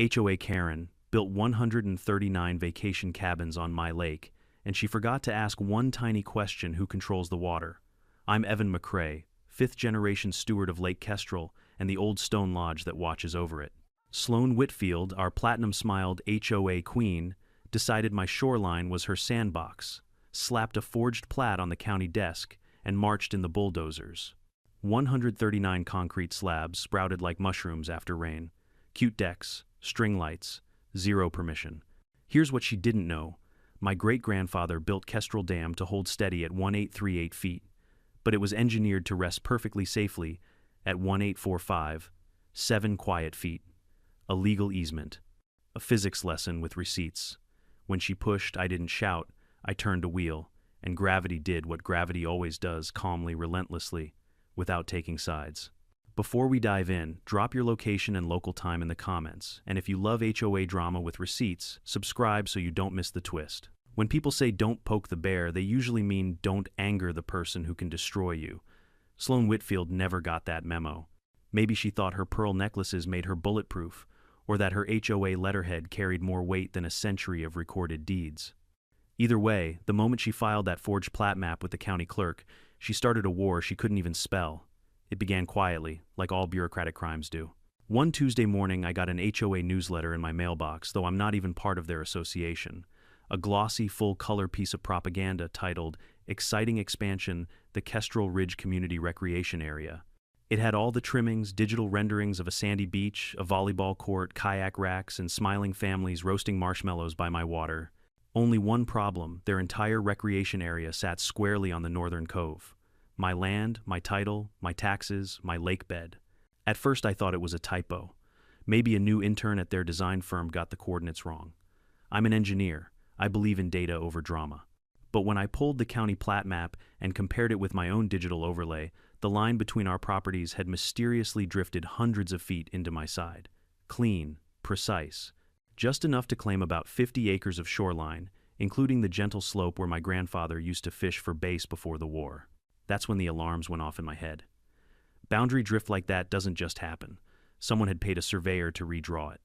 HOA Karen built 139 vacation cabins on my lake, and she forgot to ask one tiny question: who controls the water? I'm Evan McCrae, fifth-generation steward of Lake Kestrel and the old stone lodge that watches over it. Sloan Whitfield, our platinum-smiled HOA queen, decided my shoreline was her sandbox, slapped a forged plat on the county desk, and marched in the bulldozers. 139 concrete slabs sprouted like mushrooms after rain. Cute decks, string lights, zero permission. Here's what she didn't know. My great-grandfather built Kestrel Dam to hold steady at 1838 feet, but it was engineered to rest perfectly safely at 1845, 7 quiet feet. A legal easement. A physics lesson with receipts. When she pushed, I didn't shout. I turned a wheel, and gravity did what gravity always does, calmly, relentlessly, without taking sides. Before we dive in, drop your location and local time in the comments, and if you love HOA drama with receipts, subscribe so you don't miss the twist. When people say don't poke the bear, they usually mean don't anger the person who can destroy you. Sloan Whitfield never got that memo. Maybe she thought her pearl necklaces made her bulletproof, or that her HOA letterhead carried more weight than a century of recorded deeds. Either way, the moment she filed that forged plat map with the county clerk, she started a war she couldn't even spell. It began quietly, like all bureaucratic crimes do. One Tuesday morning, I got an HOA newsletter in my mailbox, though I'm not even part of their association. A glossy, full-color piece of propaganda titled, "Exciting Expansion, the Kestrel Ridge Community Recreation Area." It had all the trimmings, digital renderings of a sandy beach, a volleyball court, kayak racks, and smiling families roasting marshmallows by my water. Only one problem: their entire recreation area sat squarely on the northern cove. My land, my title, my taxes, my lake bed. At first I thought it was a typo. Maybe a new intern at their design firm got the coordinates wrong. I'm an engineer. I believe in data over drama. But when I pulled the county plat map and compared it with my own digital overlay, the line between our properties had mysteriously drifted hundreds of feet into my side. Clean, precise, just enough to claim about 50 acres of shoreline, including the gentle slope where my grandfather used to fish for bass before the war. That's when the alarms went off in my head. Boundary drift like that doesn't just happen. Someone had paid a surveyor to redraw it.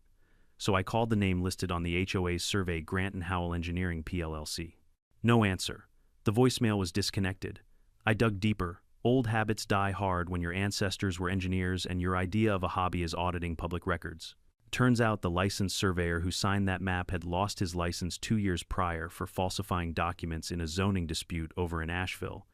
So I called the name listed on the HOA's survey, Grant and Howell Engineering PLLC. No answer. The voicemail was disconnected. I dug deeper. Old habits die hard when your ancestors were engineers and your idea of a hobby is auditing public records. Turns out the licensed surveyor who signed that map had lost his license 2 years prior for falsifying documents in a zoning dispute over in Asheville.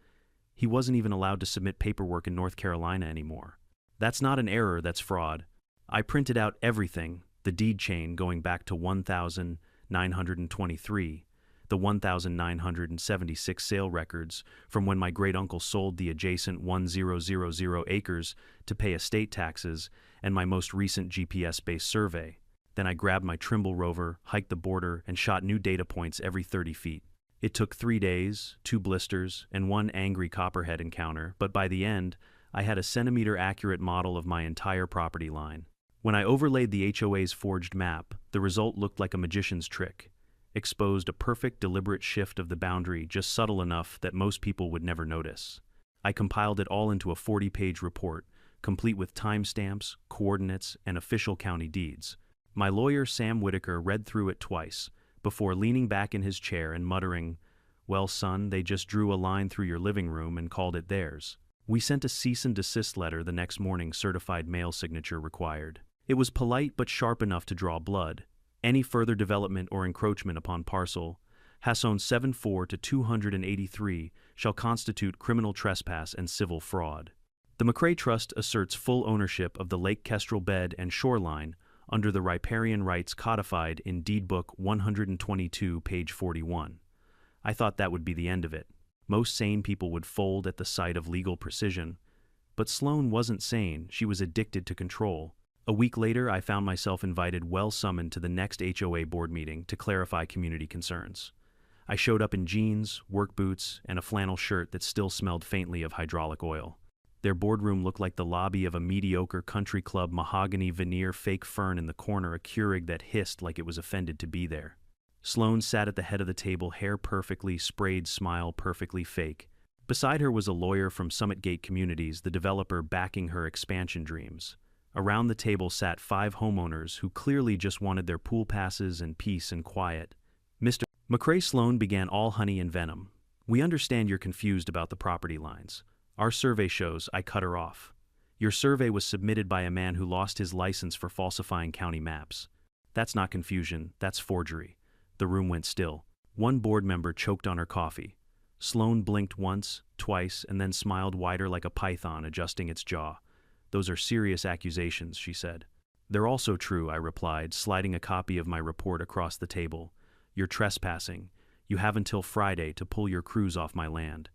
He wasn't even allowed to submit paperwork in North Carolina anymore. That's not an error, that's fraud. I printed out everything, the deed chain going back to 1923, the 1,976 sale records from when my great-uncle sold the adjacent 1,000 acres to pay estate taxes, and my most recent GPS-based survey. Then I grabbed my Trimble rover, hiked the border, and shot new data points every 30 feet. It took 3 days, 2 blisters, and 1 angry copperhead encounter, but by the end, I had a centimeter-accurate model of my entire property line. When I overlaid the HOA's forged map, the result looked like a magician's trick. Exposed a perfect, deliberate shift of the boundary, just subtle enough that most people would never notice. I compiled it all into a 40-page report, complete with timestamps, coordinates, and official county deeds. My lawyer, Sam Whitaker, read through it twice, before leaning back in his chair and muttering, "Well, son, they just drew a line through your living room and called it theirs." We sent a cease and desist letter the next morning, certified mail signature required. It was polite but sharp enough to draw blood. Any further development or encroachment upon parcel Hasson 74 to 283 shall constitute criminal trespass and civil fraud. The McCrae Trust asserts full ownership of the Lake Kestrel bed and shoreline under the riparian rights codified in Deed Book 122, page 41. I thought that would be the end of it. Most sane people would fold at the sight of legal precision. But Sloan wasn't sane, she was addicted to control. A week later, I found myself invited, well summoned, to the next HOA board meeting to clarify community concerns. I showed up in jeans, work boots, and a flannel shirt that still smelled faintly of hydraulic oil. Their boardroom looked like the lobby of a mediocre country club, mahogany veneer fake fern in the corner, a Keurig that hissed like it was offended to be there. Sloan sat at the head of the table, hair perfectly sprayed, smile perfectly fake. Beside her was a lawyer from Summit Gate Communities, the developer backing her expansion dreams. Around the table sat 5 homeowners who clearly just wanted their pool passes and peace and quiet. Mr. McCrae Sloan began, all honey and venom. "We understand you're confused about the property lines. Our survey shows," I cut her off. "Your survey was submitted by a man who lost his license for falsifying county maps. That's not confusion, that's forgery." The room went still. One board member choked on her coffee. Sloan blinked once, twice, and then smiled wider like a python adjusting its jaw. "Those are serious accusations," she said. "They're also true," I replied, sliding a copy of my report across the table. "You're trespassing. You have until Friday to pull your crews off my land."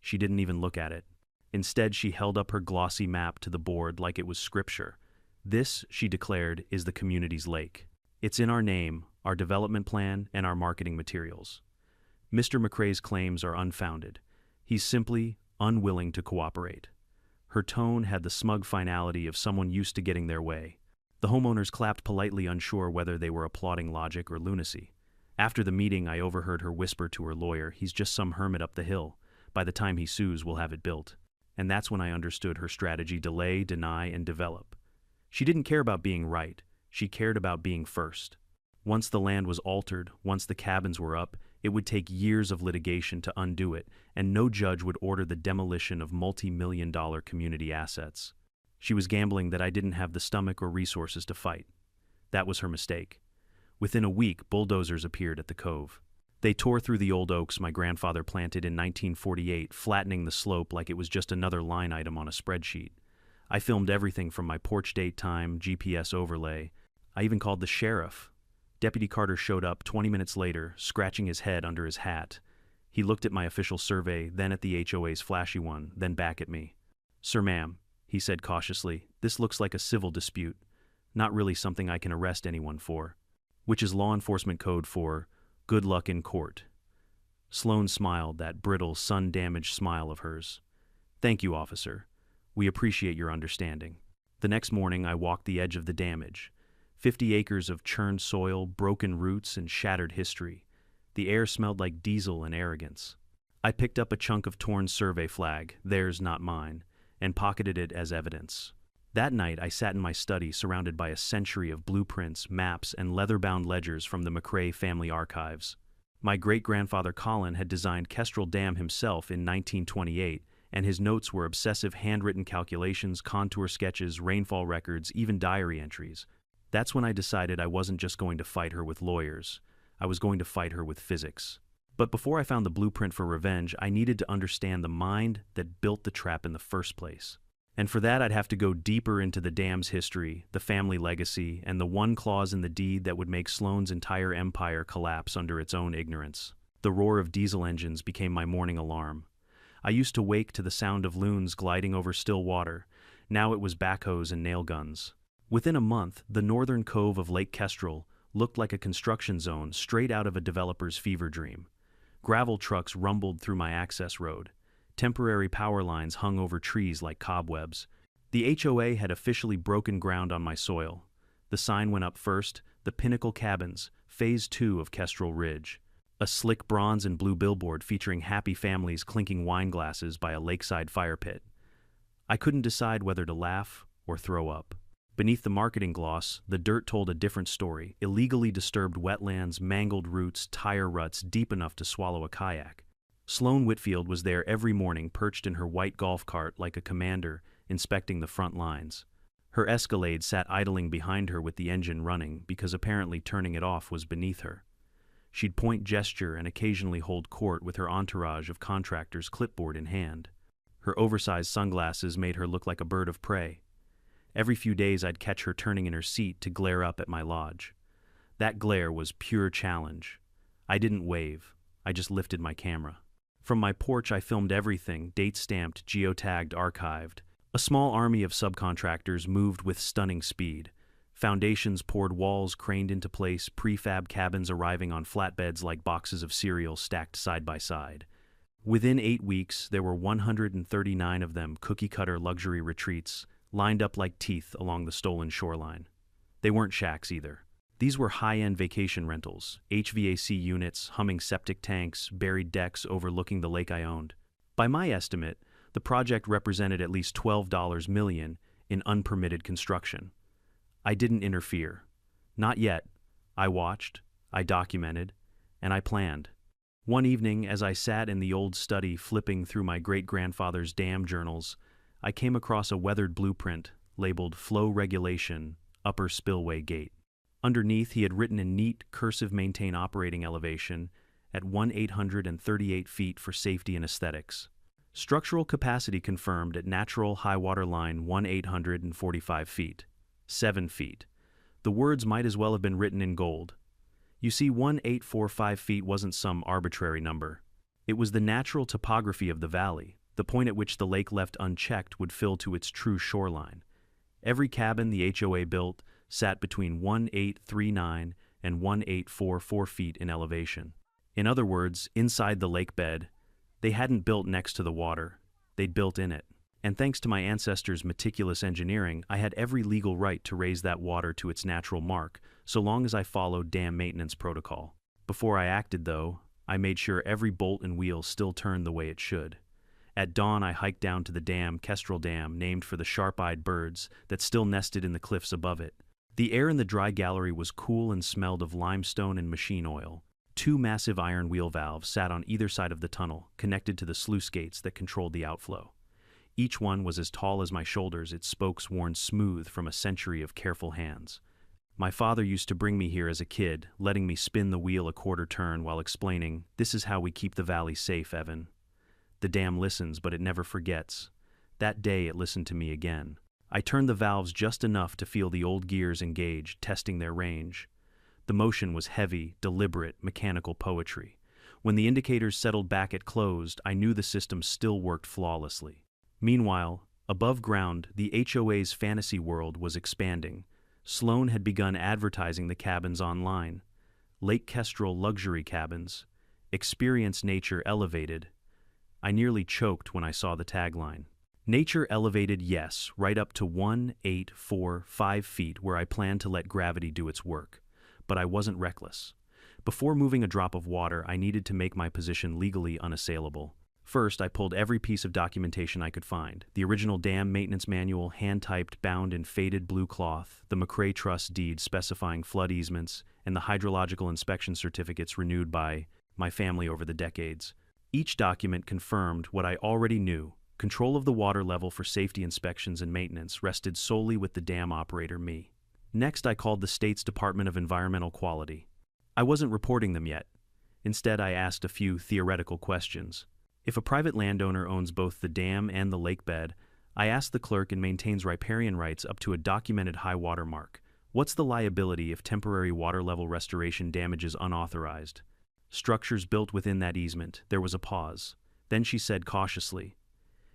She didn't even look at it. Instead, she held up her glossy map to the board like it was scripture. "This," she declared, "is the community's lake. It's in our name, our development plan, and our marketing materials." Mr. McCrae's claims are unfounded. He's simply unwilling to cooperate. Her tone had the smug finality of someone used to getting their way. The homeowners clapped politely, unsure whether they were applauding logic or lunacy. After the meeting, I overheard her whisper to her lawyer, "He's just some hermit up the hill. By the time he sues, we'll have it built." And that's when I understood her strategy: delay, deny, and develop. She didn't care about being right. She cared about being first. Once the land was altered, once the cabins were up, it would take years of litigation to undo it, and no judge would order the demolition of multi-million-dollar community assets. She was gambling that I didn't have the stomach or resources to fight. That was her mistake. Within a week, bulldozers appeared at the cove. They tore through the old oaks my grandfather planted in 1948, flattening the slope like it was just another line item on a spreadsheet. I filmed everything from my porch date time, GPS overlay. I even called the sheriff. Deputy Carter showed up 20 minutes later, scratching his head under his hat. He looked at my official survey, then at the HOA's flashy one, then back at me. "Sir, ma'am," he said cautiously, "this looks like a civil dispute. Not really something I can arrest anyone for." Which is law enforcement code for good luck in court. Sloan smiled, that brittle, sun-damaged smile of hers. "Thank you, officer. We appreciate your understanding." The next morning, I walked the edge of the damage. 50 acres of churned soil, broken roots, and shattered history. The air smelled like diesel and arrogance. I picked up a chunk of torn survey flag, theirs not mine, and pocketed it as evidence. That night, I sat in my study surrounded by a century of blueprints, maps, and leather-bound ledgers from the McCrae family archives. My great-grandfather Colin had designed Kestrel Dam himself in 1928, and his notes were obsessive handwritten calculations, contour sketches, rainfall records, even diary entries. That's when I decided I wasn't just going to fight her with lawyers. I was going to fight her with physics. But before I found the blueprint for revenge, I needed to understand the mind that built the trap in the first place. And for that, I'd have to go deeper into the dam's history, the family legacy, and the one clause in the deed that would make Sloan's entire empire collapse under its own ignorance. The roar of diesel engines became my morning alarm. I used to wake to the sound of loons gliding over still water. Now it was backhoes and nail guns. Within a month, the northern cove of Lake Kestrel looked like a construction zone straight out of a developer's fever dream. Gravel trucks rumbled through my access road. Temporary power lines hung over trees like cobwebs. The HOA had officially broken ground on my soil. The sign went up first: the Pinnacle Cabins, Phase 2 of Kestrel Ridge. A slick bronze and blue billboard featuring happy families clinking wine glasses by a lakeside fire pit. I couldn't decide whether to laugh or throw up. Beneath the marketing gloss, the dirt told a different story: illegally disturbed wetlands, mangled roots, tire ruts deep enough to swallow a kayak. Sloan Whitfield was there every morning, perched in her white golf cart like a commander, inspecting the front lines. Her Escalade sat idling behind her with the engine running, because apparently turning it off was beneath her. She'd point, gesture, and occasionally hold court with her entourage of contractors, clipboard in hand. Her oversized sunglasses made her look like a bird of prey. Every few days I'd catch her turning in her seat to glare up at my lodge. That glare was pure challenge. I didn't wave. I just lifted my camera. From my porch I filmed everything, date-stamped, geotagged, archived. A small army of subcontractors moved with stunning speed. Foundations poured, walls craned into place, prefab cabins arriving on flatbeds like boxes of cereal stacked side by side. Within 8 weeks, there were 139 of them, cookie-cutter luxury retreats, lined up like teeth along the stolen shoreline. They weren't shacks either. These were high-end vacation rentals, HVAC units, humming septic tanks, buried decks overlooking the lake I owned. By my estimate, the project represented at least $12 million in unpermitted construction. I didn't interfere. Not yet. I watched, I documented, and I planned. One evening, as I sat in the old study flipping through my great-grandfather's dam journals, I came across a weathered blueprint labeled Flow Regulation, Upper Spillway Gate. Underneath, he had written in neat, cursive maintain operating elevation at 1,838 feet for safety and aesthetics. Structural capacity confirmed at natural high water line 1,845 feet. 7 feet. The words might as well have been written in gold. You see, 1,845 feet wasn't some arbitrary number. It was the natural topography of the valley. The point at which the lake left unchecked would fill to its true shoreline. Every cabin the HOA built sat between 1,839 and 1,844 feet in elevation. In other words, inside the lake bed, they hadn't built next to the water, they'd built in it. And thanks to my ancestors' meticulous engineering, I had every legal right to raise that water to its natural mark, so long as I followed dam maintenance protocol. Before I acted, though, I made sure every bolt and wheel still turned the way it should. At dawn, I hiked down to the dam, Kestrel Dam, named for the sharp-eyed birds that still nested in the cliffs above it. The air in the dry gallery was cool and smelled of limestone and machine oil. 2 massive iron wheel valves sat on either side of the tunnel, connected to the sluice gates that controlled the outflow. Each one was as tall as my shoulders, its spokes worn smooth from a century of careful hands. My father used to bring me here as a kid, letting me spin the wheel a quarter turn while explaining, "This is how we keep the valley safe, Evan. The dam listens, but it never forgets." That day it listened to me again. I turned the valves just enough to feel the old gears engage, testing their range. The motion was heavy, deliberate, mechanical poetry. When the indicators settled back at closed, I knew the system still worked flawlessly. Meanwhile, above ground, the HOA's fantasy world was expanding. Sloan had begun advertising the cabins online. Lake Kestrel luxury cabins. Experience nature elevated. I nearly choked when I saw the tagline. Nature elevated, yes, right up to 1,845 feet where I planned to let gravity do its work. But I wasn't reckless. Before moving a drop of water, I needed to make my position legally unassailable. First, I pulled every piece of documentation I could find. The original dam maintenance manual, hand-typed, bound in faded blue cloth, the McCrae Trust deed specifying flood easements, and the hydrological inspection certificates renewed by my family over the decades. Each document confirmed what I already knew. Control of the water level for safety inspections and maintenance rested solely with the dam operator, me. Next, I called the state's Department of Environmental Quality. I wasn't reporting them yet. Instead, I asked a few theoretical questions. If a private landowner owns both the dam and the lake bed, I asked the clerk and maintains riparian rights up to a documented high water mark. What's the liability if temporary water level restoration damages unauthorized? Structures built within that easement. There was a pause. Then she said cautiously,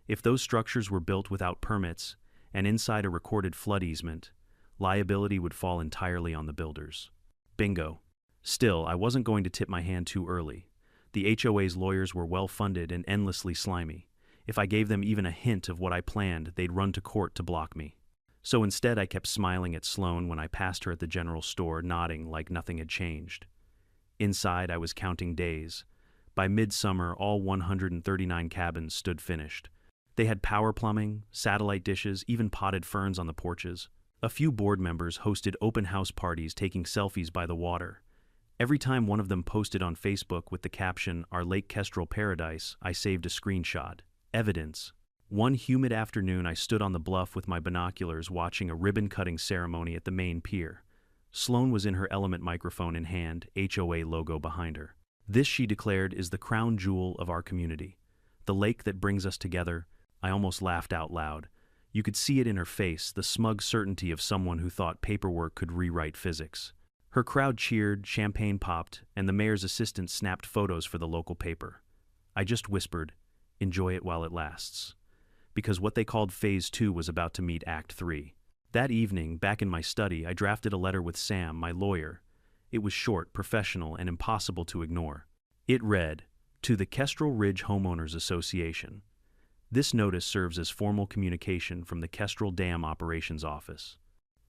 if those structures were built without permits and inside a recorded flood easement, liability would fall entirely on the builders. Bingo. Still, I wasn't going to tip my hand too early. The HOA's lawyers were well-funded and endlessly slimy. If I gave them even a hint of what I planned, they'd run to court to block me. So instead, I kept smiling at Sloan when I passed her at the general store, nodding like nothing had changed. Inside, I was counting days. By midsummer, all 139 cabins stood finished. They had power plumbing, satellite dishes, even potted ferns on the porches. A few board members hosted open house parties taking selfies by the water. Every time one of them posted on Facebook with the caption, "Our Lake Kestrel Paradise," I saved a screenshot. Evidence. One humid afternoon, I stood on the bluff with my binoculars watching a ribbon-cutting ceremony at the main pier. Sloan was in her element, microphone in hand, HOA logo behind her. "This," she declared, "is the crown jewel of our community. The lake that brings us together." I almost laughed out loud. You could see it in her face, the smug certainty of someone who thought paperwork could rewrite physics. Her crowd cheered, champagne popped, and the mayor's assistant snapped photos for the local paper. I just whispered, "Enjoy it while it lasts." Because what they called Phase 2 was about to meet Act 3. That evening, back in my study, I drafted a letter with Sam, my lawyer. It was short, professional, and impossible to ignore. It read, "To the Kestrel Ridge Homeowners Association. This notice serves as formal communication from the Kestrel Dam Operations Office.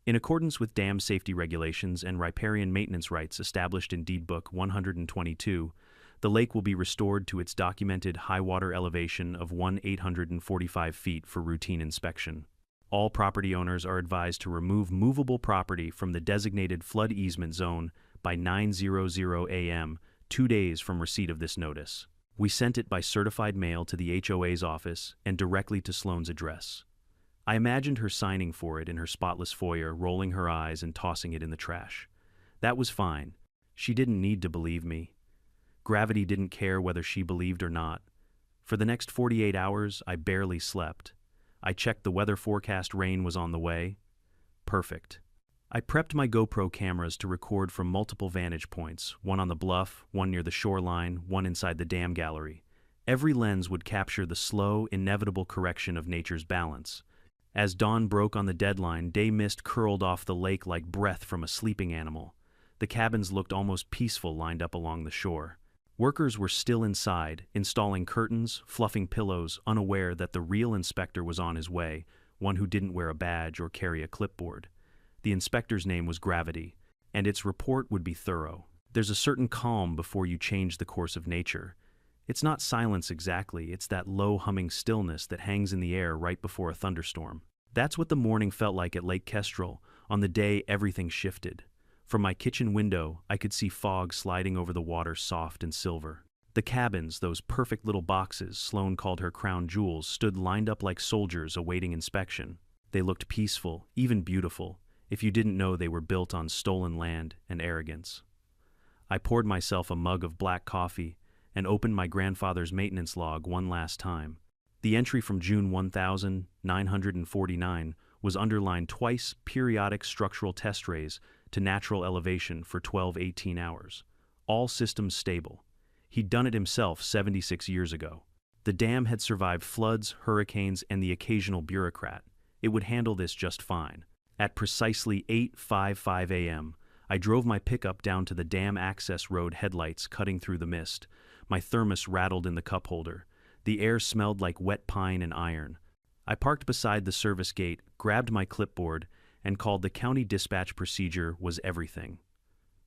In accordance with dam safety regulations and riparian maintenance rights established in Deed Book 122, the lake will be restored to its documented high water elevation of 1,845 feet for routine inspection. All property owners are advised to remove movable property from the designated flood easement zone by 9:00 a.m., 2 days from receipt of this notice. We sent it by certified mail to the HOA's office and directly to Sloane's address. I imagined her signing for it in her spotless foyer, rolling her eyes and tossing it in the trash. That was fine. She didn't need to believe me. Gravity didn't care whether she believed or not. For the next 48 hours, I barely slept. I checked the weather forecast. Rain was on the way. Perfect. I prepped my GoPro cameras to record from multiple vantage points, one on the bluff, one near the shoreline, one inside the dam gallery. Every lens would capture the slow, inevitable correction of nature's balance. As dawn broke on the deadline, day mist curled off the lake like breath from a sleeping animal. The cabins looked almost peaceful lined up along the shore. Workers were still inside, installing curtains, fluffing pillows, unaware that the real inspector was on his way, one who didn't wear a badge or carry a clipboard. The inspector's name was Gravity, and its report would be thorough. There's a certain calm before you change the course of nature. It's not silence exactly, it's that low humming stillness that hangs in the air right before a thunderstorm. That's what the morning felt like at Lake Kestrel, on the day everything shifted. From my kitchen window, I could see fog sliding over the water, soft and silver. The cabins, those perfect little boxes Sloane called her crown jewels, stood lined up like soldiers awaiting inspection. They looked peaceful, even beautiful, if you didn't know they were built on stolen land and arrogance. I poured myself a mug of black coffee and opened my grandfather's maintenance log one last time. The entry from June 1949 was underlined twice: periodic structural test raise to natural elevation for 12-18 hours. All systems stable. He'd done it himself 76 years ago. The dam had survived floods, hurricanes, and the occasional bureaucrat. It would handle this just fine. At precisely 8:55 a.m., I drove my pickup down to the dam access road, headlights cutting through the mist. My thermos rattled in the cup holder. The air smelled like wet pine and iron. I parked beside the service gate, grabbed my clipboard, and called the county dispatch. Procedure was everything.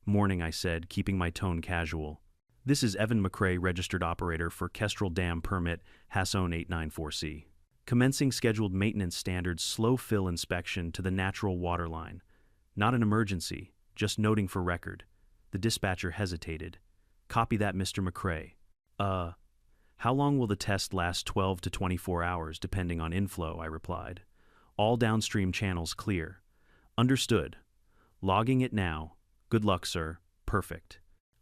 "Morning," I said, keeping my tone casual. "This is Evan McCrae, registered operator for Kestrel Dam Permit, Hasson 894C. Commencing scheduled maintenance standards slow fill inspection to the natural water line. Not an emergency, just noting for record." The dispatcher hesitated. "Copy that, Mr. McCrae." How long will the test last?" 12 to 24 hours, depending on inflow," I replied. "All downstream channels clear." "Understood. Logging it now." "Good luck, sir." "Perfect."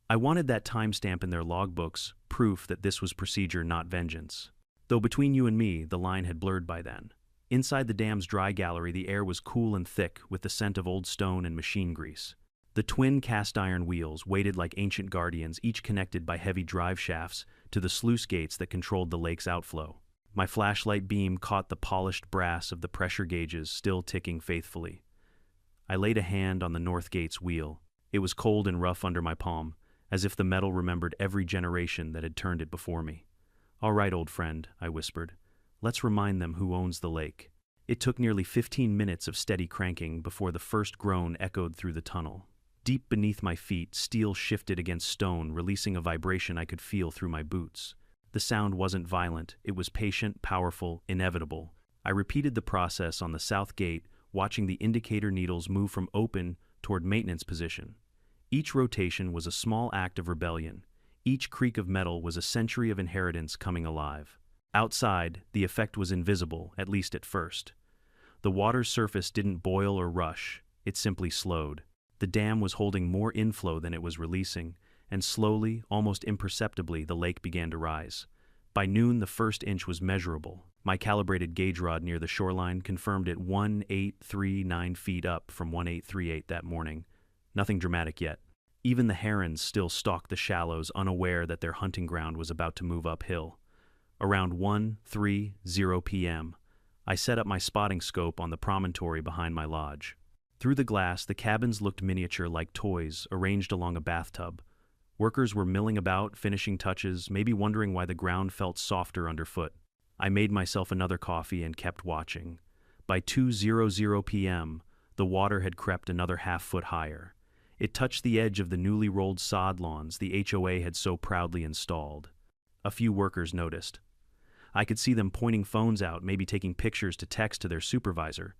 I wanted that timestamp in their logbooks, proof that this was procedure, not vengeance. Though between you and me, the line had blurred by then. Inside the dam's dry gallery, the air was cool and thick with the scent of old stone and machine grease. The twin cast-iron wheels waited like ancient guardians, each connected by heavy drive shafts to the sluice gates that controlled the lake's outflow. My flashlight beam caught the polished brass of the pressure gauges still ticking faithfully. I laid a hand on the north gate's wheel. It was cold and rough under my palm, as if the metal remembered every generation that had turned it before me. "All right, old friend," I whispered. "Let's remind them who owns the lake." It took nearly 15 minutes of steady cranking before the first groan echoed through the tunnel. Deep beneath my feet, steel shifted against stone, releasing a vibration I could feel through my boots. The sound wasn't violent, it was patient, powerful, inevitable. I repeated the process on the south gate, watching the indicator needles move from open toward maintenance position. Each rotation was a small act of rebellion. Each creak of metal was a century of inheritance coming alive. Outside, the effect was invisible, at least at first. The water's surface didn't boil or rush, it simply slowed. The dam was holding more inflow than it was releasing, and slowly, almost imperceptibly, the lake began to rise. By noon, the first inch was measurable. My calibrated gauge rod near the shoreline confirmed it 1839 feet up from 1838 that morning. Nothing dramatic yet. Even the herons still stalked the shallows, unaware that their hunting ground was about to move uphill. Around 1:30 p.m., I set up my spotting scope on the promontory behind my lodge. Through the glass, the cabins looked miniature, like toys arranged along a bathtub. Workers were milling about, finishing touches, maybe wondering why the ground felt softer underfoot. I made myself another coffee and kept watching. By 2:00 p.m., the water had crept another half-foot higher. It touched the edge of the newly rolled sod lawns the HOA had so proudly installed. A few workers noticed. I could see them pointing phones out, maybe taking pictures to text to their supervisor.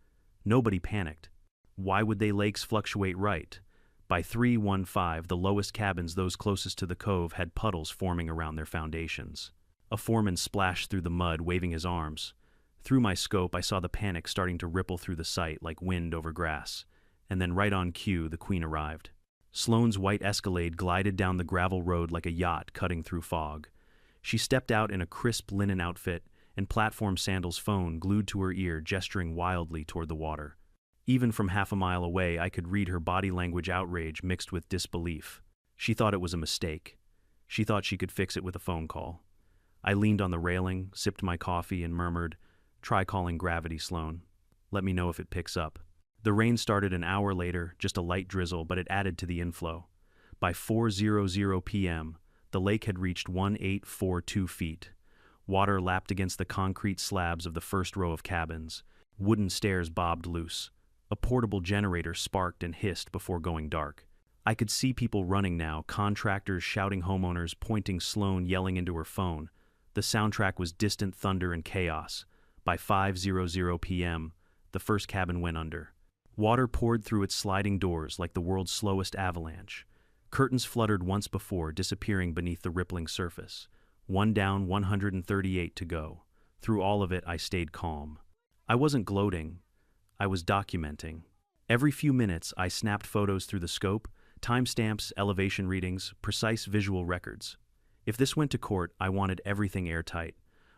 Nobody panicked. Why would they lakes fluctuate right? By 3:15, the lowest cabins, those closest to the cove, had puddles forming around their foundations. A foreman splashed through the mud, waving his arms. Through my scope, I saw the panic starting to ripple through the site like wind over grass. And then right on cue, the Queen arrived. Sloane's white Escalade glided down the gravel road like a yacht cutting through fog. She stepped out in a crisp linen outfit and platform sandals, phone glued to her ear, gesturing wildly toward the water. Even from half a mile away, I could read her body language, outrage mixed with disbelief. She thought it was a mistake. She thought she could fix it with a phone call. I leaned on the railing, sipped my coffee, and murmured, "Try calling Gravity, Sloane. Let me know if it picks up." The rain started an hour later, just a light drizzle, but it added to the inflow. By 4:00 p.m., the lake had reached 1842 feet. Water lapped against the concrete slabs of the first row of cabins. Wooden stairs bobbed loose. A portable generator sparked and hissed before going dark. I could see people running now, contractors shouting, homeowners pointing, Sloane yelling into her phone. The soundtrack was distant thunder and chaos. By 5:00 p.m., the first cabin went under. Water poured through its sliding doors like the world's slowest avalanche. Curtains fluttered once before, disappearing beneath the rippling surface. One down, 138 to go. Through all of it, I stayed calm. I wasn't gloating. I was documenting. Every few minutes, I snapped photos through the scope, timestamps, elevation readings, precise visual records. If this went to court, I wanted everything airtight.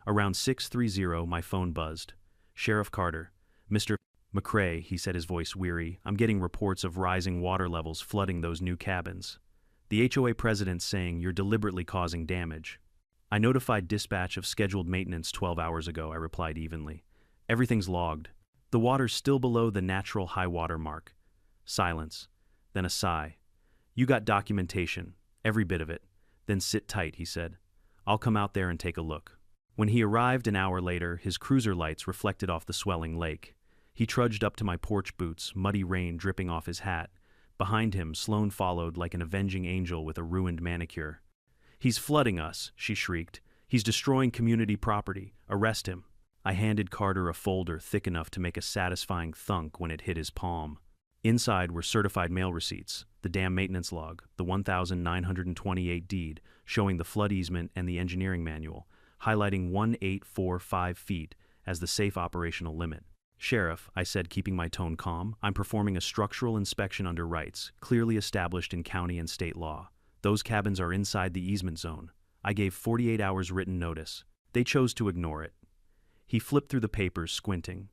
Around 6:30, my phone buzzed. "Sheriff Carter." "Mr. McCrae," he said, his voice weary, "I'm getting reports of rising water levels flooding those new cabins. The HOA president's saying you're deliberately causing damage." "I notified dispatch of scheduled maintenance 12 hours ago," I replied evenly. "Everything's logged. The water's still below the natural high water mark." Silence. Then a sigh. "You got documentation, every bit of it. Then sit tight," he said. "I'll come out there and take a look." When he arrived an hour later, his cruiser lights reflected off the swelling lake. He trudged up to my porch boots, muddy rain dripping off his hat. Behind him, Sloane followed like an avenging angel with a ruined manicure. "He's flooding us," she shrieked. "He's destroying community property. Arrest him." I handed Carter a folder thick enough to make a satisfying thunk when it hit his palm. Inside were certified mail receipts, the dam maintenance log, the 1928 deed showing the flood easement, and the engineering manual, highlighting 1845 feet as the safe operational limit. "Sheriff," I said, keeping my tone calm, "I'm performing a structural inspection under rights, clearly established in county and state law. Those cabins are inside the easement zone. I gave 48 hours written notice. They chose to ignore it." He flipped through the papers, squinting.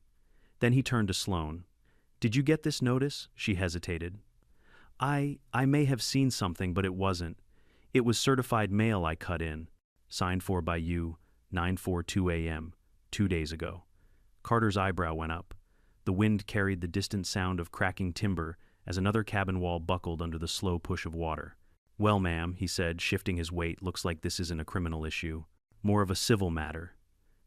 Then he turned to Sloane. "Did you get this notice?" She hesitated. I may have seen something, but it wasn't. It was certified mail I cut in. Signed for by you, 9:42 a.m., 2 days ago." Carter's eyebrow went up. The wind carried the distant sound of cracking timber as another cabin wall buckled under the slow push of water. "Well, ma'am," he said, shifting his weight, "looks like this isn't a criminal issue. More of a civil matter.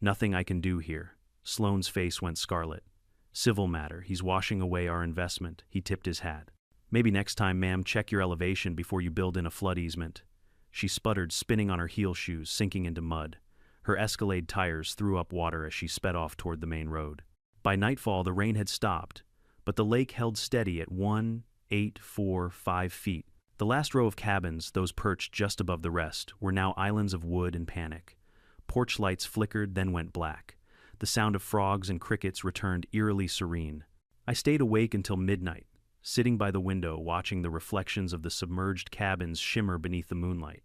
Nothing I can do here." Sloane's face went scarlet. "Civil matter. He's washing away our investment." He tipped his hat. "Maybe next time, ma'am, check your elevation before you build in a flood easement." She sputtered, spinning on her heel shoes, sinking into mud. Her Escalade tires threw up water as she sped off toward the main road. By nightfall, the rain had stopped, but the lake held steady at 1845 feet. The last row of cabins, those perched just above the rest, were now islands of wood and panic. Porch lights flickered, then went black. The sound of frogs and crickets returned eerily serene. I stayed awake until midnight, sitting by the window watching the reflections of the submerged cabins shimmer beneath the moonlight.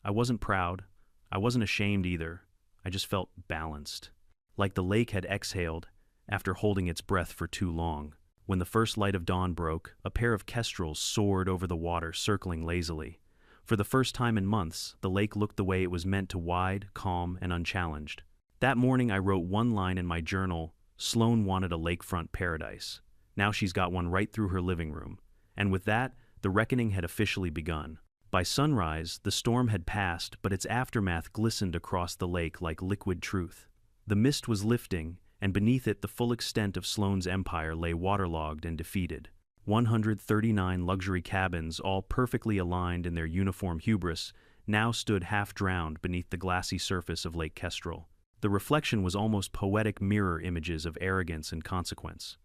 I wasn't proud. I wasn't ashamed either. I just felt balanced. Like the lake had exhaled after holding its breath for too long. When the first light of dawn broke, a pair of kestrels soared over the water, circling lazily. For the first time in months, the lake looked the way it was meant to, wide, calm, and unchallenged. That morning I wrote one line in my journal: "Sloane wanted a lakefront paradise. Now she's got one right through her living room." And with that, the reckoning had officially begun. By sunrise, the storm had passed, but its aftermath glistened across the lake like liquid truth. The mist was lifting, and beneath it the full extent of Sloane's empire lay waterlogged and defeated. 139 luxury cabins, all perfectly aligned in their uniform hubris, now stood half-drowned beneath the glassy surface of Lake Kestrel. The reflection was almost poetic mirror images of arrogance and consequence.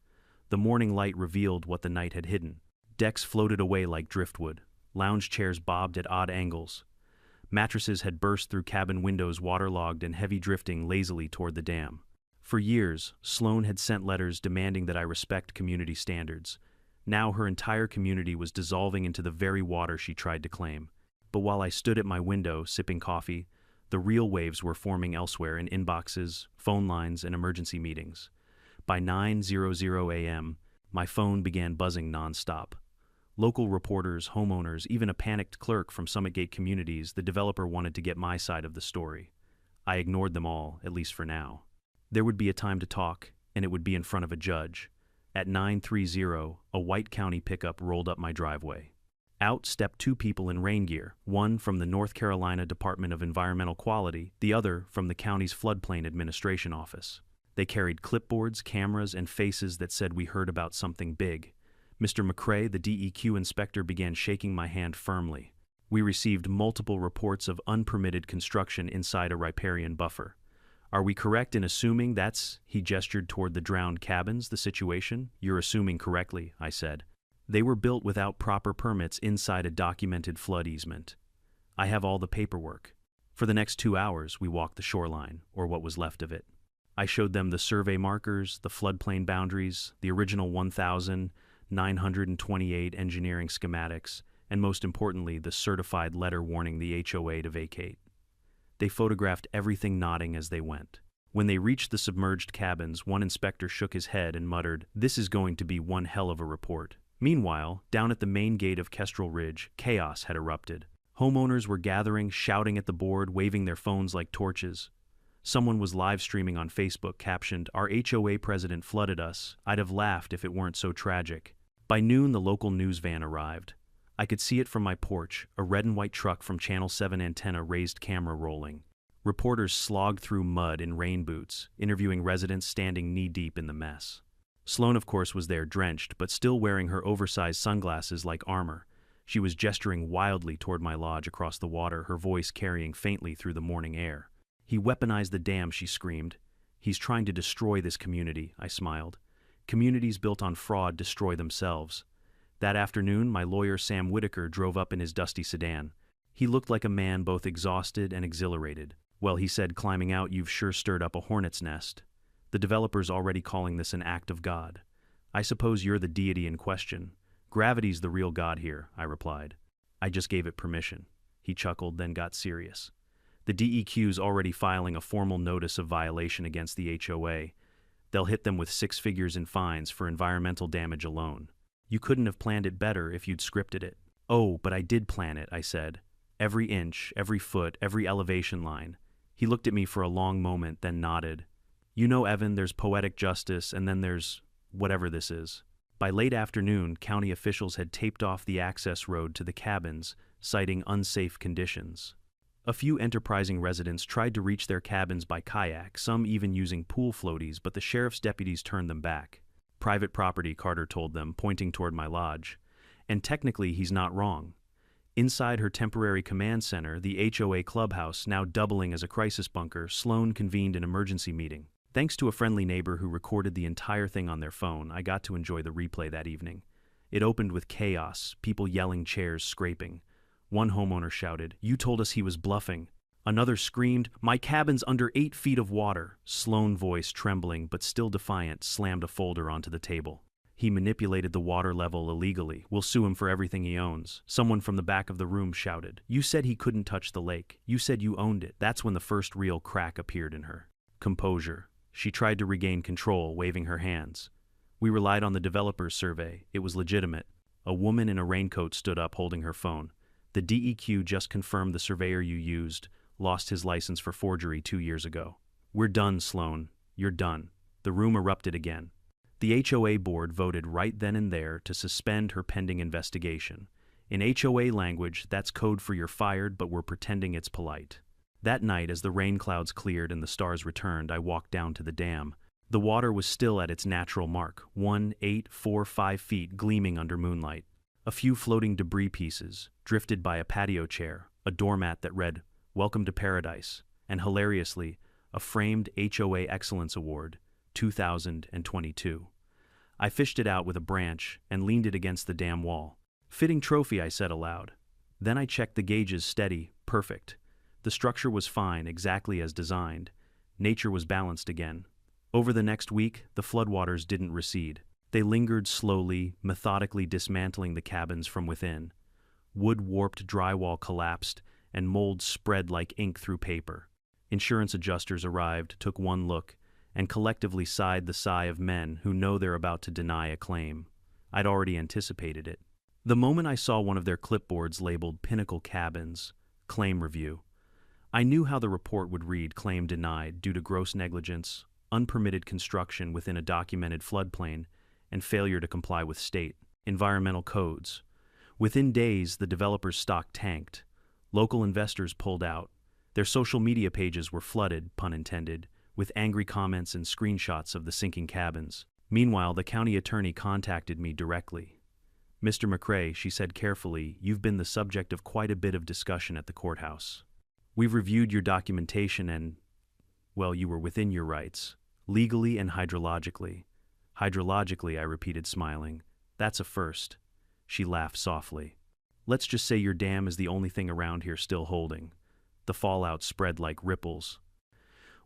The morning light revealed what the night had hidden. Decks floated away like driftwood. Lounge chairs bobbed at odd angles. Mattresses had burst through cabin windows waterlogged and heavy drifting lazily toward the dam. For years, Sloane had sent letters demanding that I respect community standards. Now her entire community was dissolving into the very water she tried to claim. But while I stood at my window, sipping coffee, the real waves were forming elsewhere in inboxes, phone lines, and emergency meetings. By 9:00 a.m., my phone began buzzing nonstop. Local reporters, homeowners, even a panicked clerk from Summitgate Communities, the developer wanted to get my side of the story. I ignored them all, at least for now. There would be a time to talk, and it would be in front of a judge. At 9:30, a White County pickup rolled up my driveway. Out stepped two people in rain gear, one from the North Carolina Department of Environmental Quality, the other from the county's Floodplain Administration Office. They carried clipboards, cameras, and faces that said we heard about something big. Mr. McCrae, the DEQ inspector, began shaking my hand firmly. We received multiple reports of unpermitted construction inside a riparian buffer. Are we correct in assuming that's, he gestured toward the drowned cabins, the situation? You're assuming correctly, I said. They were built without proper permits inside a documented flood easement. I have all the paperwork. For the next 2 hours, we walked the shoreline, or what was left of it. I showed them the survey markers, the floodplain boundaries, the original 1,928 engineering schematics, and most importantly, the certified letter warning the HOA to vacate. They photographed everything nodding as they went. When they reached the submerged cabins, one inspector shook his head and muttered, "This is going to be one hell of a report." Meanwhile, down at the main gate of Kestrel Ridge, chaos had erupted. Homeowners were gathering, shouting at the board, waving their phones like torches. Someone was live streaming on Facebook, captioned, "Our HOA president flooded us. I'd have laughed if it weren't so tragic." By noon, the local news van arrived. I could see it from my porch, a red and white truck from Channel 7 antenna raised camera rolling. Reporters slogged through mud in rain boots, interviewing residents standing knee-deep in the mess. Sloane, of course, was there, drenched, but still wearing her oversized sunglasses like armor. She was gesturing wildly toward my lodge across the water, her voice carrying faintly through the morning air. "He weaponized the dam," she screamed. "He's trying to destroy this community," I smiled. "Communities built on fraud destroy themselves." That afternoon, my lawyer Sam Whitaker drove up in his dusty sedan. He looked like a man both exhausted and exhilarated. "Well," he said, climbing out, "you've sure stirred up a hornet's nest. The developer's already calling this an act of God. I suppose you're the deity in question." "Gravity's the real God here," I replied. "I just gave it permission." He chuckled, then got serious. "The DEQ's already filing a formal notice of violation against the HOA. They'll hit them with 6 figures in fines for environmental damage alone. You couldn't have planned it better if you'd scripted it." "Oh, but I did plan it," I said. "Every inch, every foot, every elevation line." He looked at me for a long moment, then nodded. "You know, Evan, there's poetic justice, and then there's whatever this is." By late afternoon, county officials had taped off the access road to the cabins, citing unsafe conditions. A few enterprising residents tried to reach their cabins by kayak, some even using pool floaties, but the sheriff's deputies turned them back. "Private property," Carter told them, pointing toward my lodge. And technically, he's not wrong. Inside her temporary command center, the HOA clubhouse, now doubling as a crisis bunker, Sloane convened an emergency meeting. Thanks to a friendly neighbor who recorded the entire thing on their phone, I got to enjoy the replay that evening. It opened with chaos, people yelling, chairs scraping. One homeowner shouted, "You told us he was bluffing." Another screamed, "My cabin's under 8 feet of water." Sloane, voice trembling but still defiant, slammed a folder onto the table. "He manipulated the water level illegally. We'll sue him for everything he owns." Someone from the back of the room shouted, "You said he couldn't touch the lake. You said you owned it." That's when the first real crack appeared in her. Composure. She tried to regain control, waving her hands. "We relied on the developer's survey. It was legitimate." A woman in a raincoat stood up, holding her phone. "The DEQ just confirmed the surveyor you used lost his license for forgery 2 years ago." "We're done, Sloane. You're done." The room erupted again. The HOA board voted right then and there to suspend her pending investigation. In HOA language, that's code for "you're fired, but we're pretending it's polite." That night, as the rain clouds cleared and the stars returned, I walked down to the dam. The water was still at its natural mark, 1,845 feet, gleaming under moonlight. A few floating debris pieces, drifted by a patio chair, a doormat that read, "Welcome to Paradise," and hilariously, a framed HOA Excellence Award, 2022. I fished it out with a branch and leaned it against the damn wall. Fitting trophy, I said aloud. Then I checked the gauges. Steady, perfect. The structure was fine, exactly as designed. Nature was balanced again. Over the next week, the floodwaters didn't recede. They lingered slowly, methodically dismantling the cabins from within. Wood-warped drywall collapsed, and mold spread like ink through paper. Insurance adjusters arrived, took one look, and collectively sighed the sigh of men who know they're about to deny a claim. I'd already anticipated it. The moment I saw one of their clipboards labeled Pinnacle Cabins, Claim Review, I knew how the report would read: claim denied due to gross negligence, unpermitted construction within a documented floodplain, and failure to comply with state environmental codes. Within days, the developer's stock tanked. Local investors pulled out. Their social media pages were flooded, pun intended, with angry comments and screenshots of the sinking cabins. Meanwhile, the county attorney contacted me directly. "Mr. McCrae," she said carefully, "you've been the subject of quite a bit of discussion at the courthouse. We've reviewed your documentation and, well, you were within your rights, legally and hydrologically." "Hydrologically," I repeated, smiling. "That's a first." She laughed softly. "Let's just say your dam is the only thing around here still holding." The fallout spread like ripples.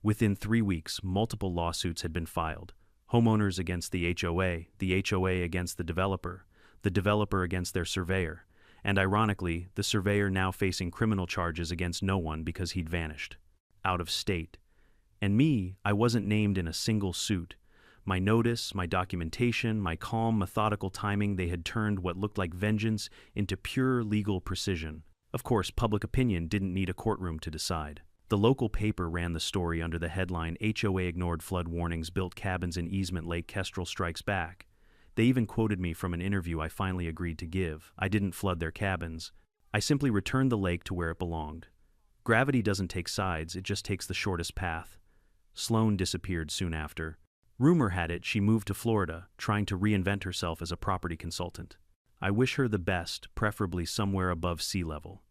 Within 3 weeks, multiple lawsuits had been filed. Homeowners against the HOA against the developer against their surveyor, and ironically, the surveyor now facing criminal charges against no one because he'd vanished. Out of state. And me, I wasn't named in a single suit. My notice, my documentation, my calm, methodical timing, they had turned what looked like vengeance into pure legal precision. Of course, public opinion didn't need a courtroom to decide. The local paper ran the story under the headline, "HOA ignored flood warnings, built cabins in easement, Lake Kestrel strikes back." They even quoted me from an interview I finally agreed to give. I didn't flood their cabins. I simply returned the lake to where it belonged. Gravity doesn't take sides, it just takes the shortest path. Sloan disappeared soon after. Rumor had it she moved to Florida, trying to reinvent herself as a property consultant. I wish her the best, preferably somewhere above sea level.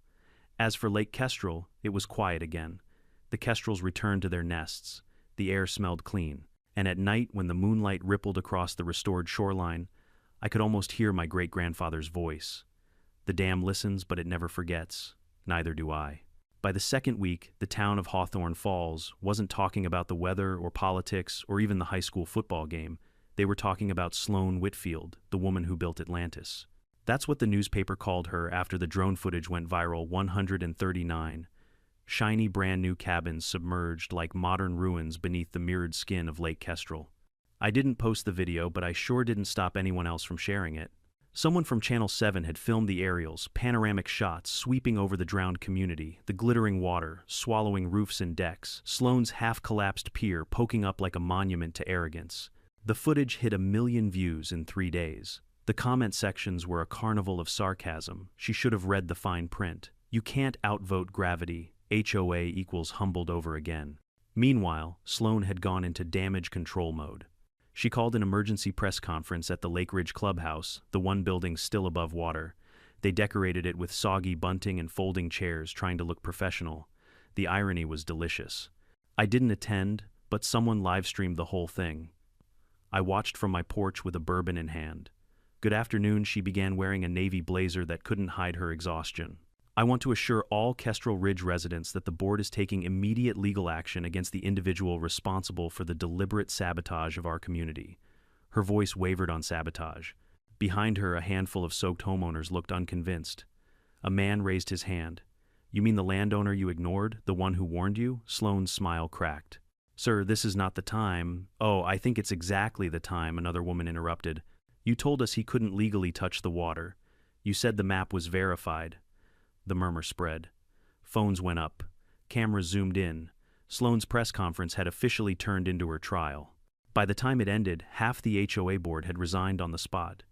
As for Lake Kestrel, it was quiet again. The kestrels returned to their nests. The air smelled clean. And at night, when the moonlight rippled across the restored shoreline, I could almost hear my great-grandfather's voice. "The dam listens, but it never forgets. Neither do I." By the second week, the town of Hawthorne Falls wasn't talking about the weather or politics or even the high school football game. They were talking about Sloan Whitfield, the woman who built Atlantis. That's what the newspaper called her after the drone footage went viral. 139. Shiny brand new cabins submerged like modern ruins beneath the mirrored skin of Lake Kestrel. I didn't post the video, but I sure didn't stop anyone else from sharing it. Someone from Channel 7 had filmed the aerials, panoramic shots sweeping over the drowned community, the glittering water, swallowing roofs and decks, Sloan's half-collapsed pier poking up like a monument to arrogance. The footage hit 1 million views in 3 days. The comment sections were a carnival of sarcasm. She should have read the fine print. You can't outvote gravity. HOA equals humbled over again. Meanwhile, Sloan had gone into damage control mode. She called an emergency press conference at the Lake Ridge Clubhouse, the one building still above water. They decorated it with soggy bunting and folding chairs, trying to look professional. The irony was delicious. I didn't attend, but someone live-streamed the whole thing. I watched from my porch with a bourbon in hand. "Good afternoon," she began, wearing a navy blazer that couldn't hide her exhaustion. "I want to assure all Kestrel Ridge residents that the board is taking immediate legal action against the individual responsible for the deliberate sabotage of our community." Her voice wavered on sabotage. Behind her, a handful of soaked homeowners looked unconvinced. A man raised his hand. "You mean the landowner you ignored, the one who warned you?" Sloan's smile cracked. "Sir, this is not the time." "Oh, I think it's exactly the time," another woman interrupted. "You told us he couldn't legally touch the water. You said the map was verified." The murmur spread. Phones went up. Cameras zoomed in. Sloan's press conference had officially turned into her trial. By the time it ended, half the HOA board had resigned on the spot.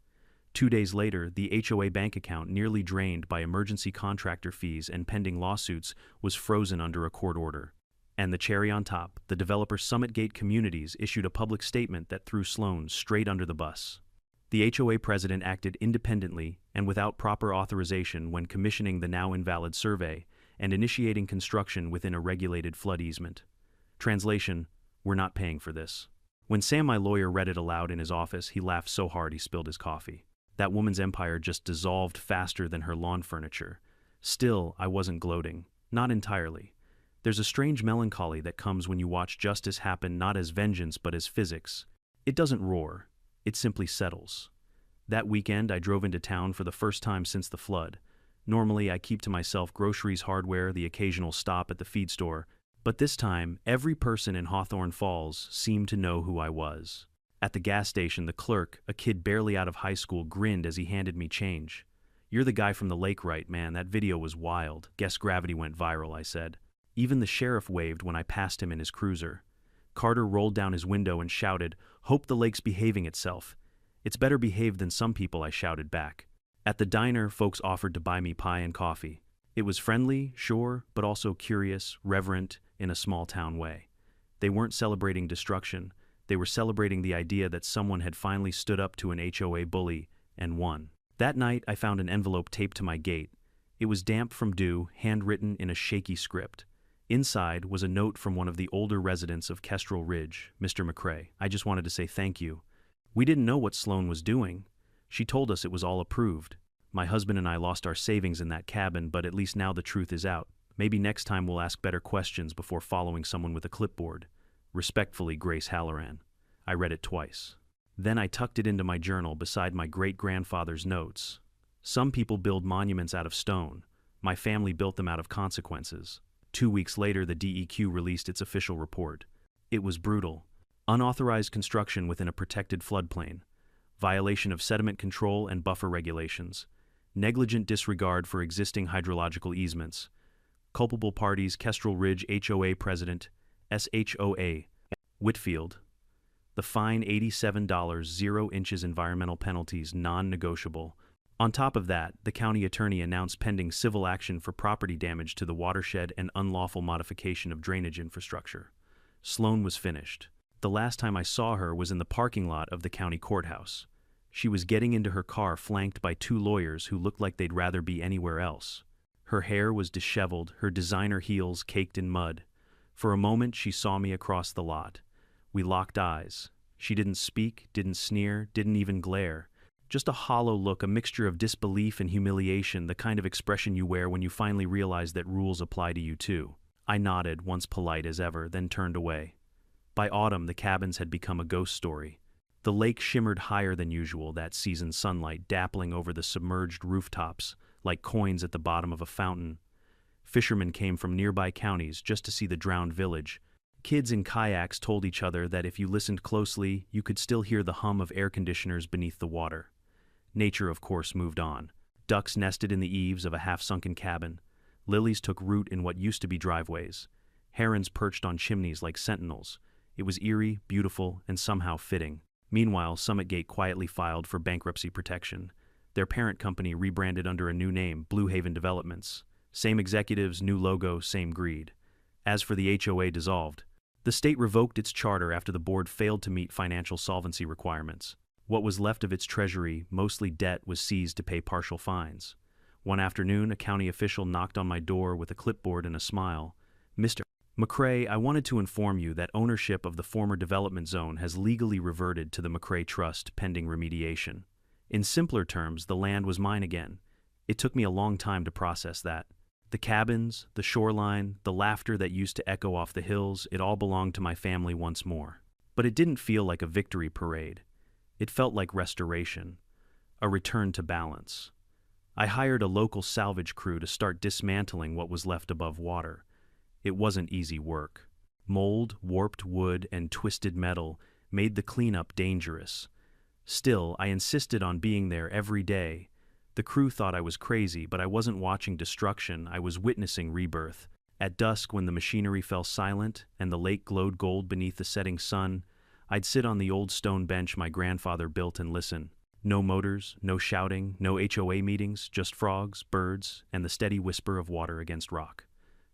2 days later, the HOA bank account, nearly drained by emergency contractor fees and pending lawsuits, was frozen under a court order. And the cherry on top, the developer Summit Gate Communities issued a public statement that threw Sloan straight under the bus. The HOA president acted independently and without proper authorization when commissioning the now invalid survey and initiating construction within a regulated flood easement. Translation, we're not paying for this. When Sam, my lawyer, read it aloud in his office, he laughed so hard he spilled his coffee. That woman's empire just dissolved faster than her lawn furniture. Still, I wasn't gloating. Not entirely. There's a strange melancholy that comes when you watch justice happen not as vengeance but as physics. It doesn't roar. It simply settles. That weekend, I drove into town for the first time since the flood. Normally, I keep to myself groceries, hardware, the occasional stop at the feed store. But this time, every person in Hawthorne Falls seemed to know who I was. At the gas station, the clerk, a kid barely out of high school, grinned as he handed me change. "You're the guy from the lake, right, man? That video was wild. Guess gravity went viral," I said. Even the sheriff waved when I passed him in his cruiser. Carter rolled down his window and shouted, "Hope the lake's behaving itself." "It's better behaved than some people," I shouted back. At the diner, folks offered to buy me pie and coffee. It was friendly, sure, but also curious, reverent, in a small-town way. They weren't celebrating destruction. They were celebrating the idea that someone had finally stood up to an HOA bully and won. That night, I found an envelope taped to my gate. It was damp from dew, handwritten in a shaky script. Inside was a note from one of the older residents of Kestrel Ridge, Mr. McCrae. "I just wanted to say thank you. We didn't know what Sloan was doing. She told us it was all approved. My husband and I lost our savings in that cabin, but at least now the truth is out. Maybe next time we'll ask better questions before following someone with a clipboard. Respectfully, Grace Halloran." I read it twice. Then I tucked it into my journal beside my great-grandfather's notes. Some people build monuments out of stone. My family built them out of consequences. 2 weeks later, the DEQ released its official report. It was brutal. Unauthorized construction within a protected floodplain. Violation of sediment control and buffer regulations. Negligent disregard for existing hydrological easements. Culpable parties: Kestrel Ridge HOA President, SHOA, Whitfield. The fine $87, 0 inches environmental penalties non-negotiable. On top of that, the county attorney announced pending civil action for property damage to the watershed and unlawful modification of drainage infrastructure. Sloan was finished. The last time I saw her was in the parking lot of the county courthouse. She was getting into her car flanked by 2 lawyers who looked like they'd rather be anywhere else. Her hair was disheveled, her designer heels caked in mud. For a moment, she saw me across the lot. We locked eyes. She didn't speak, didn't sneer, didn't even glare. Just a hollow look, a mixture of disbelief and humiliation, the kind of expression you wear when you finally realize that rules apply to you too. I nodded, once polite as ever, then turned away. By autumn, the cabins had become a ghost story. The lake shimmered higher than usual, that season's sunlight dappling over the submerged rooftops, like coins at the bottom of a fountain. Fishermen came from nearby counties just to see the drowned village. Kids in kayaks told each other that if you listened closely, you could still hear the hum of air conditioners beneath the water. Nature, of course, moved on. Ducks nested in the eaves of a half-sunken cabin. Lilies took root in what used to be driveways. Herons perched on chimneys like sentinels. It was eerie, beautiful, and somehow fitting. Meanwhile, Summit Gate quietly filed for bankruptcy protection. Their parent company rebranded under a new name, Blue Haven Developments. Same executives, new logo, same greed. As for the HOA, dissolved. The state revoked its charter after the board failed to meet financial solvency requirements. What was left of its treasury, mostly debt, was seized to pay partial fines. One afternoon, a county official knocked on my door with a clipboard and a smile. "Mr. McCrae, I wanted to inform you that ownership of the former development zone has legally reverted to the McCrae Trust pending remediation. In simpler terms, the land was mine again. It took me a long time to process that. The cabins, the shoreline, the laughter that used to echo off the hills, it all belonged to my family once more. But it didn't feel like a victory parade. It felt like restoration, a return to balance. I hired a local salvage crew to start dismantling what was left above water. It wasn't easy work. Mold, warped wood, and twisted metal made the cleanup dangerous. Still, I insisted on being there every day. The crew thought I was crazy, but I wasn't watching destruction, I was witnessing rebirth. At dusk, when the machinery fell silent and the lake glowed gold beneath the setting sun, I'd sit on the old stone bench my grandfather built and listen. No motors, no shouting, no HOA meetings, just frogs, birds, and the steady whisper of water against rock.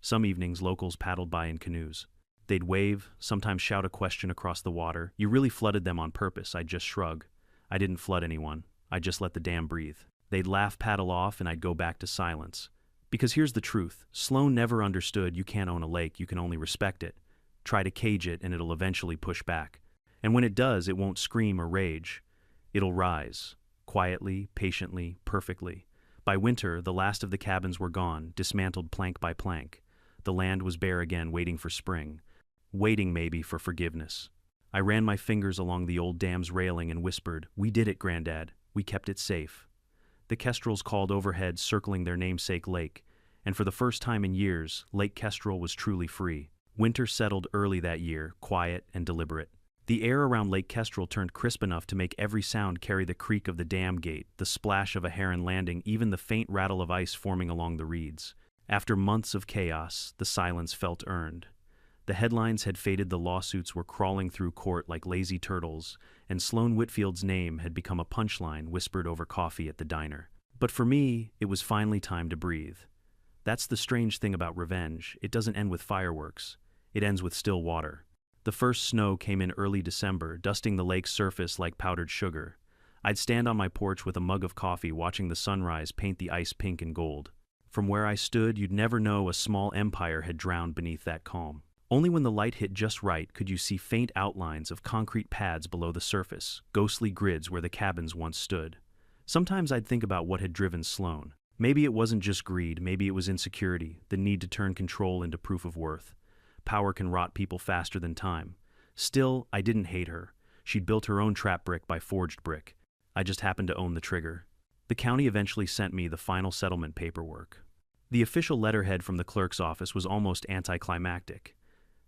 Some evenings, locals paddled by in canoes. They'd wave, sometimes shout a question across the water. You really flooded them on purpose, I'd just shrug. I didn't flood anyone. I just let the dam breathe. They'd laugh, paddle off, and I'd go back to silence. Because here's the truth. Sloan never understood you can't own a lake, you can only respect it. try to cage it, and it'll eventually push back. And when it does, it won't scream or rage. It'll rise, quietly, patiently, perfectly. By winter, the last of the cabins were gone, dismantled plank by plank. The land was bare again, waiting for spring. Waiting, maybe, for forgiveness. I ran my fingers along the old dam's railing and whispered, "We did it, Granddad. We kept it safe." The kestrels called overhead, circling their namesake lake, and for the first time in years, Lake Kestrel was truly free. Winter settled early that year, quiet and deliberate. The air around Lake Kestrel turned crisp enough to make every sound carry: the creak of the dam gate, the splash of a heron landing, even the faint rattle of ice forming along the reeds. After months of chaos, the silence felt earned. The headlines had faded, the lawsuits were crawling through court like lazy turtles, and Sloan Whitfield's name had become a punchline whispered over coffee at the diner. But for me, it was finally time to breathe. That's the strange thing about revenge. It doesn't end with fireworks. It ends with still water. The first snow came in early December, dusting the lake's surface like powdered sugar. I'd stand on my porch with a mug of coffee, watching the sunrise paint the ice pink and gold. From where I stood, you'd never know a small empire had drowned beneath that calm. Only when the light hit just right could you see faint outlines of concrete pads below the surface, ghostly grids where the cabins once stood. Sometimes I'd think about what had driven Sloan. Maybe it wasn't just greed, maybe it was insecurity, the need to turn control into proof of worth. Power can rot people faster than time. Still, I didn't hate her. She'd built her own trap brick by forged brick. I just happened to own the trigger. The county eventually sent me the final settlement paperwork. The official letterhead from the clerk's office was almost anticlimactic.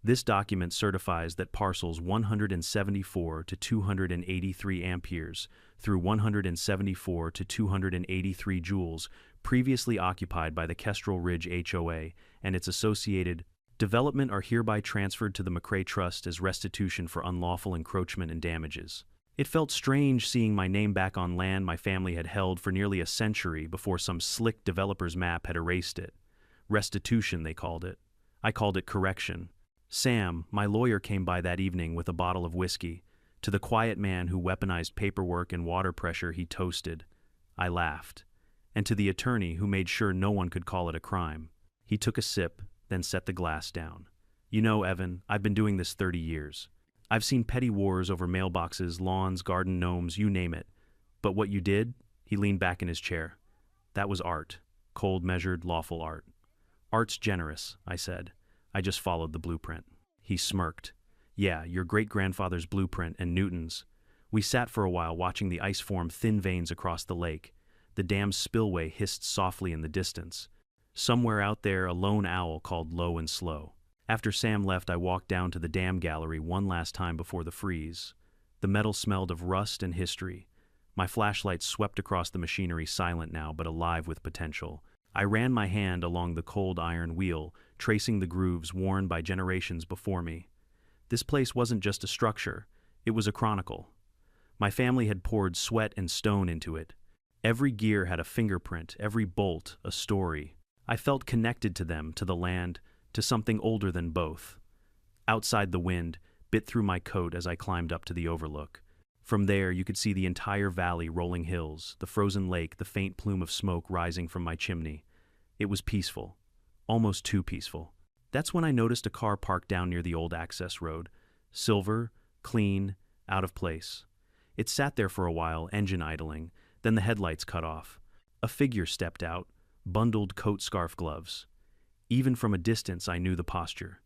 This document certifies that parcels 174 to 283 amperes through 174 to 283 joules previously occupied by the Kestrel Ridge HOA and its associated development are hereby transferred to the McCrae Trust as restitution for unlawful encroachment and damages. It felt strange seeing my name back on land my family had held for nearly a century before some slick developer's map had erased it. Restitution, they called it. I called it correction. Sam, my lawyer, came by that evening with a bottle of whiskey. To the quiet man who weaponized paperwork and water pressure, he toasted. I laughed. And to the attorney who made sure no one could call it a crime. He took a sip, then set the glass down. "You know, Evan, I've been doing this 30 years. I've seen petty wars over mailboxes, lawns, garden gnomes, you name it. But what you did," he leaned back in his chair, "that was art. Cold, measured, lawful art." "Art's generous," I said. "I just followed the blueprint." He smirked. "Yeah, your great-grandfather's blueprint and Newton's." We sat for a while watching the ice form thin veins across the lake. The dam's spillway hissed softly in the distance. Somewhere out there, a lone owl called low and slow. After Sam left, I walked down to the dam gallery one last time before the freeze. The metal smelled of rust and history. My flashlight swept across the machinery, silent now, but alive with potential. I ran my hand along the cold iron wheel, tracing the grooves worn by generations before me. This place wasn't just a structure, it was a chronicle. My family had poured sweat and stone into it. Every gear had a fingerprint, every bolt a story. I felt connected to them, to the land, to something older than both. Outside, the wind bit through my coat as I climbed up to the overlook. From there, you could see the entire valley, rolling hills, the frozen lake, the faint plume of smoke rising from my chimney. It was peaceful, almost too peaceful. That's when I noticed a car parked down near the old access road. Silver, clean, out of place. It sat there for a while, engine idling, then the headlights cut off. A figure stepped out, bundled coat, scarf, gloves. Even from a distance, I knew the posture.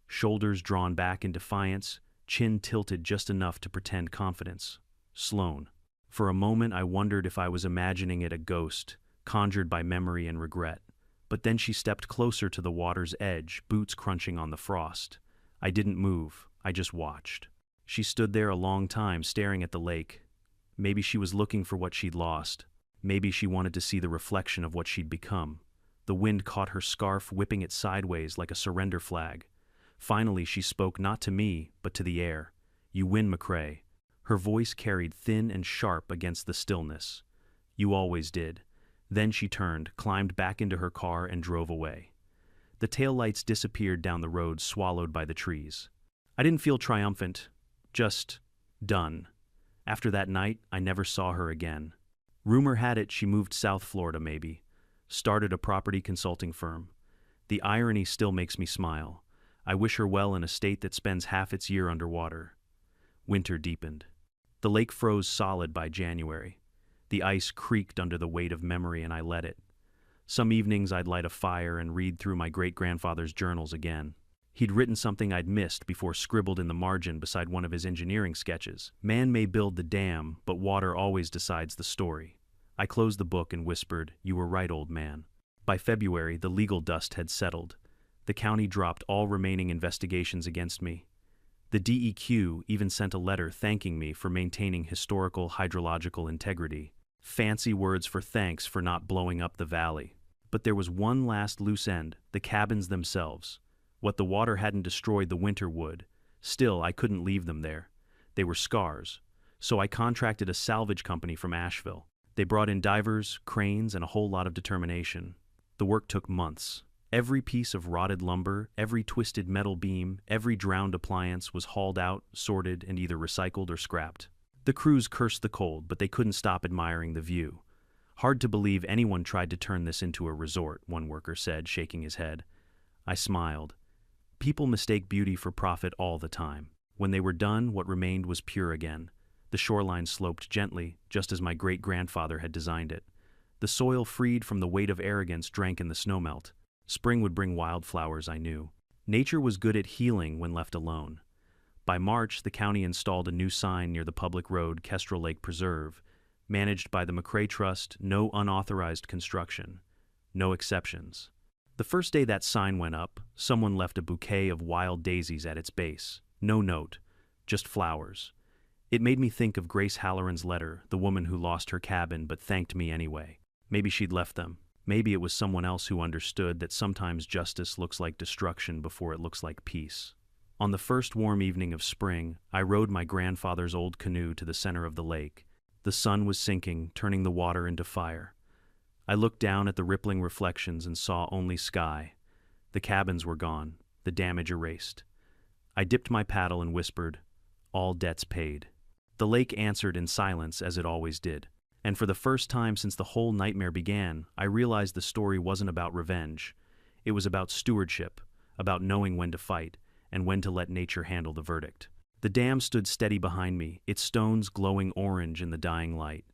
Shoulders drawn back in defiance, chin tilted just enough to pretend confidence. Sloan. For a moment, I wondered if I was imagining it, a ghost, conjured by memory and regret. But then she stepped closer to the water's edge, boots crunching on the frost. I didn't move, I just watched. She stood there a long time, staring at the lake. Maybe she was looking for what she'd lost. Maybe she wanted to see the reflection of what she'd become. The wind caught her scarf, whipping it sideways like a surrender flag. Finally, she spoke, not to me, but to the air. "You win, McCrae." Her voice carried thin and sharp against the stillness. "You always did." Then she turned, climbed back into her car, and drove away. The taillights disappeared down the road, swallowed by the trees. I didn't feel triumphant, just done. After that night, I never saw her again. Rumor had it she moved South Florida, maybe. Started a property consulting firm. The irony still makes me smile. I wish her well in a state that spends half its year underwater. Winter deepened. The lake froze solid by January. The ice creaked under the weight of memory, and I let it. Some evenings I'd light a fire and read through my great-grandfather's journals again. He'd written something I'd missed before, scribbled in the margin beside one of his engineering sketches. Man may build the dam, but water always decides the story. I closed the book and whispered, "You were right, old man." By February, the legal dust had settled. The county dropped all remaining investigations against me. The DEQ even sent a letter thanking me for maintaining historical hydrological integrity. Fancy words for thanks for not blowing up the valley. But there was one last loose end, the cabins themselves. What the water hadn't destroyed, the winter would. Still, I couldn't leave them there. They were scars. So I contracted a salvage company from Asheville. They brought in divers, cranes, and a whole lot of determination. The work took months. Every piece of rotted lumber, every twisted metal beam, every drowned appliance was hauled out, sorted, and either recycled or scrapped. The crews cursed the cold, but they couldn't stop admiring the view. "Hard to believe anyone tried to turn this into a resort," one worker said, shaking his head. I smiled. People mistake beauty for profit all the time. When they were done, what remained was pure again. The shoreline sloped gently, just as my great-grandfather had designed it. The soil, freed from the weight of arrogance, drank in the snowmelt. Spring would bring wildflowers, I knew. Nature was good at healing when left alone. By March, the county installed a new sign near the public road, Kestrel Lake Preserve, managed by the McCrae Trust, no unauthorized construction, no exceptions. The first day that sign went up, someone left a bouquet of wild daisies at its base. No note, just flowers. It made me think of Grace Halloran's letter, the woman who lost her cabin but thanked me anyway. Maybe she'd left them. Maybe it was someone else who understood that sometimes justice looks like destruction before it looks like peace. On the first warm evening of spring, I rowed my grandfather's old canoe to the center of the lake. The sun was sinking, turning the water into fire. I looked down at the rippling reflections and saw only sky. The cabins were gone, the damage erased. I dipped my paddle and whispered, "All debts paid." The lake answered in silence, as it always did. And for the first time since the whole nightmare began, I realized the story wasn't about revenge. It was about stewardship, about knowing when to fight, and when to let nature handle the verdict. The dam stood steady behind me, its stones glowing orange in the dying light.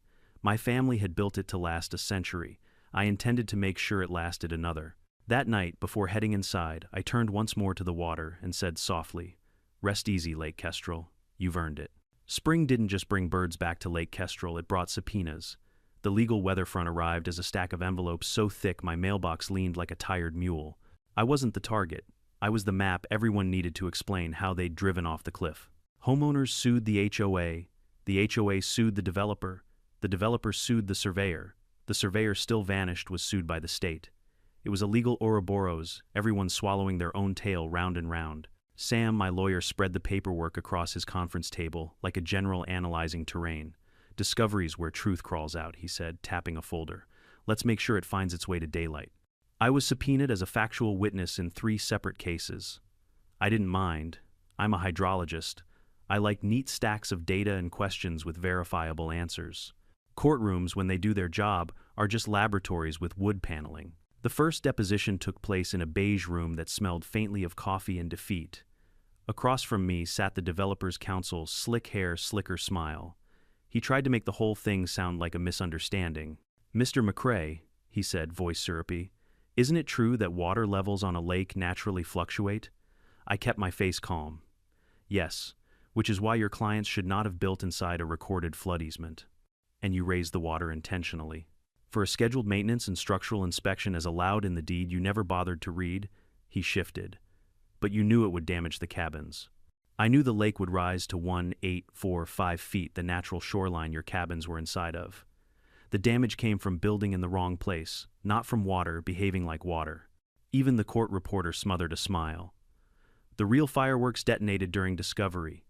My family had built it to last a century. I intended to make sure it lasted another. That night, before heading inside, I turned once more to the water and said softly, "Rest easy, Lake Kestrel. You've earned it." Spring didn't just bring birds back to Lake Kestrel, it brought subpoenas. The legal weather front arrived as a stack of envelopes so thick my mailbox leaned like a tired mule. I wasn't the target. I was the map everyone needed to explain how they'd driven off the cliff. Homeowners sued the HOA sued the developer sued the surveyor still vanished, was sued by the state. It was a legal Ouroboros, everyone swallowing their own tail round and round. Sam, my lawyer, spread the paperwork across his conference table like a general analyzing terrain. "Discoveries where truth crawls out," he said, tapping a folder. "Let's make sure it finds its way to daylight." I was subpoenaed as a factual witness in 3 separate cases. I didn't mind. I'm a hydrologist. I like neat stacks of data and questions with verifiable answers. Courtrooms, when they do their job, are just laboratories with wood paneling. The first deposition took place in a beige room that smelled faintly of coffee and defeat. Across from me sat the developer's counsel, slick hair, slicker smile. He tried to make the whole thing sound like a misunderstanding. "Mr. McCrae," he said, voice syrupy, "isn't it true that water levels on a lake naturally fluctuate?" I kept my face calm. "Yes, which is why your clients should not have built inside a recorded flood easement. And you raised the water intentionally. For a scheduled maintenance and structural inspection as allowed in the deed you never bothered to read," he shifted. "But you knew it would damage the cabins. I knew the lake would rise to 1, 8, 4, 5 feet, the natural shoreline your cabins were inside of. The damage came from building in the wrong place, not from water behaving like water." Even the court reporter smothered a smile. The real fireworks detonated during discovery.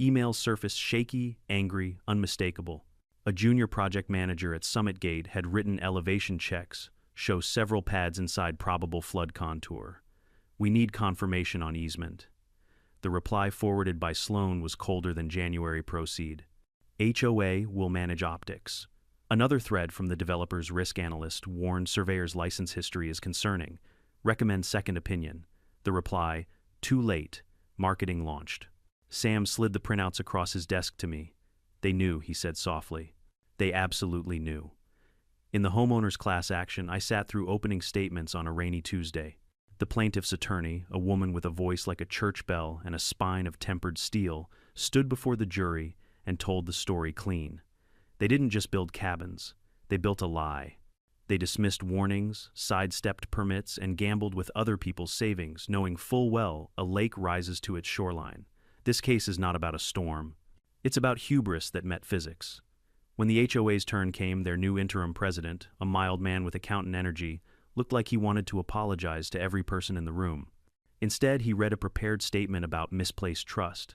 Emails surfaced shaky, angry, unmistakable. A junior project manager at Summit Gate had written elevation checks, show several pads inside probable flood contour. "We need confirmation on easement." The reply forwarded by Sloan was colder than January. "Proceed. HOA will manage optics." Another thread from the developer's risk analyst warned surveyor's license history is concerning. "Recommend second opinion." The reply, Too late. Marketing launched. Sam slid the printouts across his desk to me. They knew, he said softly. They absolutely knew. In the homeowners' class action, I sat through opening statements on a rainy Tuesday. The plaintiff's attorney, a woman with a voice like a church bell and a spine of tempered steel, stood before the jury and told the story clean. They didn't just build cabins. They built a lie. They dismissed warnings, sidestepped permits, and gambled with other people's savings, knowing full well a lake rises to its shoreline. This case is not about a storm. It's about hubris that met physics. When the HOA's turn came, their new interim president, a mild man with accountant energy, looked like he wanted to apologize to every person in the room. Instead, he read a prepared statement about misplaced trust.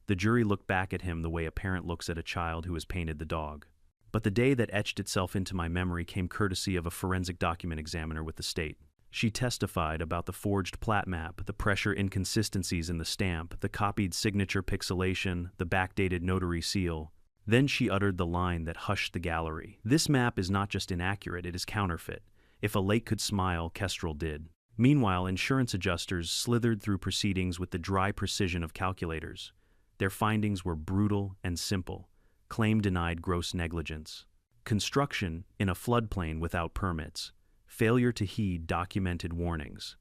The jury looked back at him the way a parent looks at a child who has painted the dog. But the day that etched itself into my memory came courtesy of a forensic document examiner with the state. She testified about the forged plat map, the pressure inconsistencies in the stamp, the copied signature pixelation, the backdated notary seal. Then she uttered the line that hushed the gallery. This map is not just inaccurate, it is counterfeit. If a lake could smile, Kestrel did. Meanwhile, insurance adjusters slithered through proceedings with the dry precision of calculators. Their findings were brutal and simple. Claim denied gross negligence. Construction in a floodplain without permits. Failure to heed documented warnings.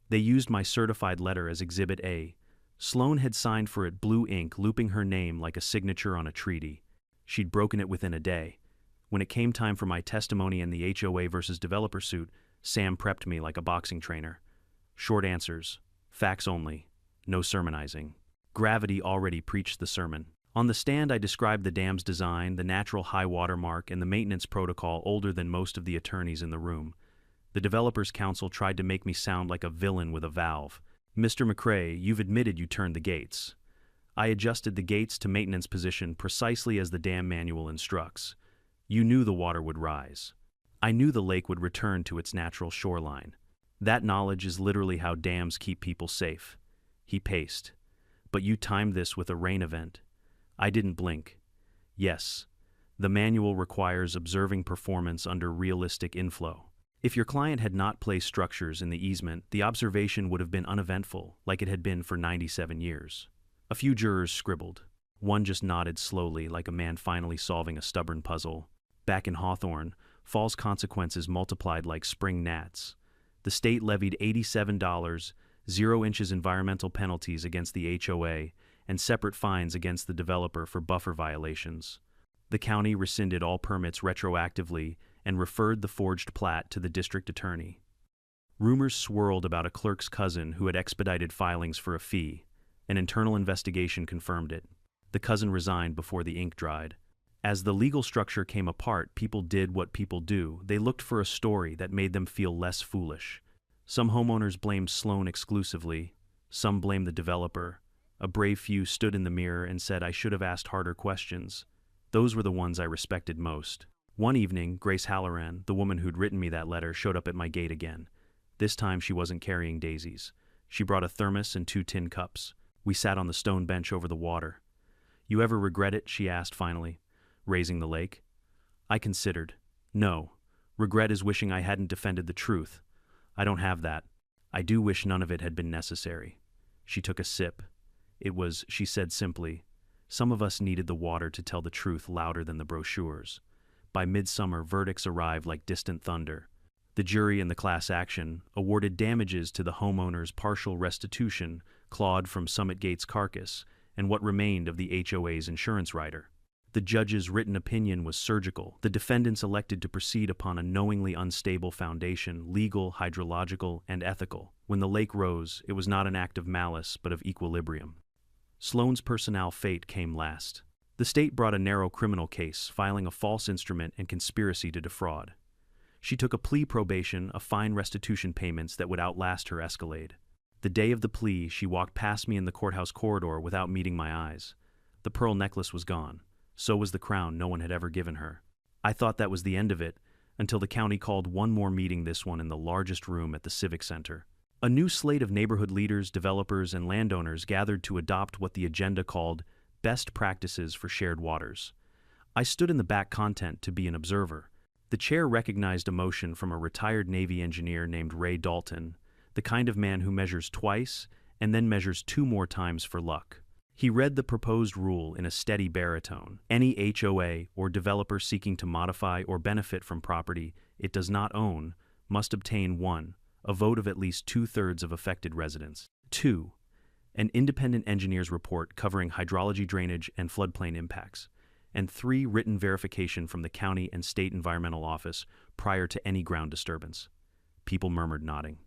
They used my certified letter as Exhibit A. Sloan had signed for it blue ink, looping her name like a signature on a treaty. She'd broken it within a day. When it came time for my testimony in the HOA versus developer suit, Sam prepped me like a boxing trainer. Short answers. Facts only. No sermonizing. Gravity already preached the sermon. On the stand, I described the dam's design, the natural high water mark, and the maintenance protocol older than most of the attorneys in the room. The developers' counsel tried to make me sound like a villain with a valve. Mr. McCrae, you've admitted you turned the gates. I adjusted the gates to maintenance position precisely as the dam manual instructs. You knew the water would rise. I knew the lake would return to its natural shoreline. That knowledge is literally how dams keep people safe. He paced. But you timed this with a rain event. I didn't blink. Yes, the manual requires observing performance under realistic inflow. If your client had not placed structures in the easement, the observation would have been uneventful, like it had been for 97 years. A few jurors scribbled. One just nodded slowly, like a man finally solving a stubborn puzzle. Back in Hawthorne, false consequences multiplied like spring gnats. The state levied $87, 0 inches environmental penalties against the HOA, and separate fines against the developer for buffer violations. The county rescinded all permits retroactively and referred the forged plat to the district attorney. Rumors swirled about a clerk's cousin who had expedited filings for a fee. An internal investigation confirmed it. The cousin resigned before the ink dried. As the legal structure came apart, people did what people do. They looked for a story that made them feel less foolish. Some homeowners blamed Sloan exclusively. Some blamed the developer. A brave few stood in the mirror and said I should have asked harder questions. Those were the ones I respected most. One evening, Grace Halloran, the woman who'd written me that letter, showed up at my gate again. This time she wasn't carrying daisies. She brought a thermos and 2 tin cups. We sat on the stone bench over the water. You ever regret it? She asked finally, raising the lake. I considered. No. Regret is wishing I hadn't defended the truth. I don't have that. I do wish none of it had been necessary. She took a sip. It was, she said simply, some of us needed the water to tell the truth louder than the brochures. By midsummer, verdicts arrived like distant thunder. The jury in the class action awarded damages to the homeowner's partial restitution clawed from Summit Gate's carcass and what remained of the HOA's insurance rider. The judge's written opinion was surgical. The defendants elected to proceed upon a knowingly unstable foundation, legal, hydrological, and ethical. When the lake rose, it was not an act of malice, but of equilibrium. Sloan's personnel fate came last. The state brought a narrow criminal case, filing a false instrument and conspiracy to defraud. She took a plea probation, a fine restitution payments that would outlast her escalade. The day of the plea, she walked past me in the courthouse corridor without meeting my eyes. The pearl necklace was gone. So was the crown no one had ever given her. I thought that was the end of it, until the county called one more meeting, this one in the largest room at the Civic Center. A new slate of neighborhood leaders, developers, and landowners gathered to adopt what the agenda called best practices for shared waters. I stood in the back content to be an observer. The chair recognized a motion from a retired Navy engineer named Ray Dalton, the kind of man who measures twice and then measures 2 more times for luck. He read the proposed rule in a steady baritone. Any HOA or developer seeking to modify or benefit from property it does not own must obtain 1. A vote of at least 2/3 of affected residents. 2. An independent engineer's report covering hydrology, drainage, and floodplain impacts. And 3. Written verification from the county and state environmental office prior to any ground disturbance. People murmured, nodding.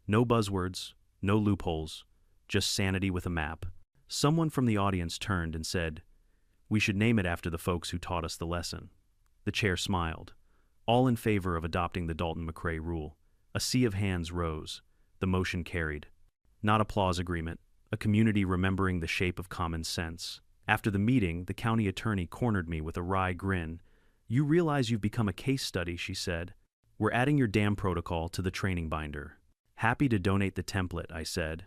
No buzzwords, no loopholes, just sanity with a map. Someone from the audience turned and said, "We should name it after the folks who taught us the lesson." The chair smiled. All in favor of adopting the Dalton-McCrae rule. A sea of hands rose. The motion carried. Not applause agreement, a community remembering the shape of common sense. After the meeting, the county attorney cornered me with a wry grin. "You realize you've become a case study," she said. "We're adding your dam protocol to the training binder." "Happy to donate the template," I said.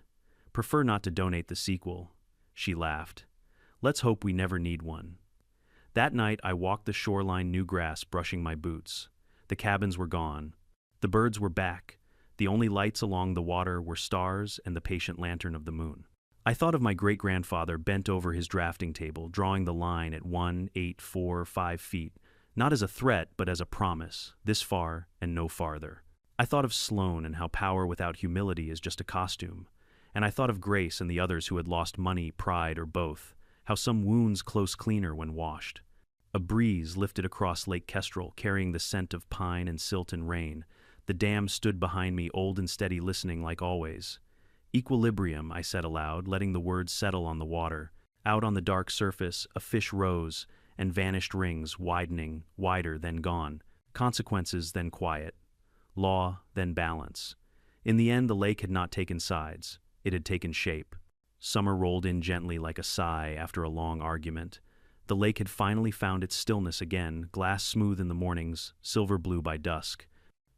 "Prefer not to donate the sequel." She laughed. "Let's hope we never need one." That night, I walked the shoreline new grass, brushing my boots. The cabins were gone. The birds were back. The only lights along the water were stars and the patient lantern of the moon. I thought of my great-grandfather bent over his drafting table, drawing the line at 1, 8, 4, 5 feet, not as a threat, but as a promise, this far and no farther. I thought of Sloane and how power without humility is just a costume. And I thought of Grace and the others who had lost money, pride, or both, how some wounds close cleaner when washed. A breeze lifted across Lake Kestrel, carrying the scent of pine and silt and rain. The dam stood behind me, old and steady, listening like always. "Equilibrium," I said aloud, letting the words settle on the water. Out on the dark surface, a fish rose, and vanished rings, widening, wider, then gone. Consequences, then quiet. Law, then balance. In the end, the lake had not taken sides. It had taken shape. Summer rolled in gently like a sigh after a long argument. The lake had finally found its stillness again, glass smooth in the mornings, silver blue by dusk.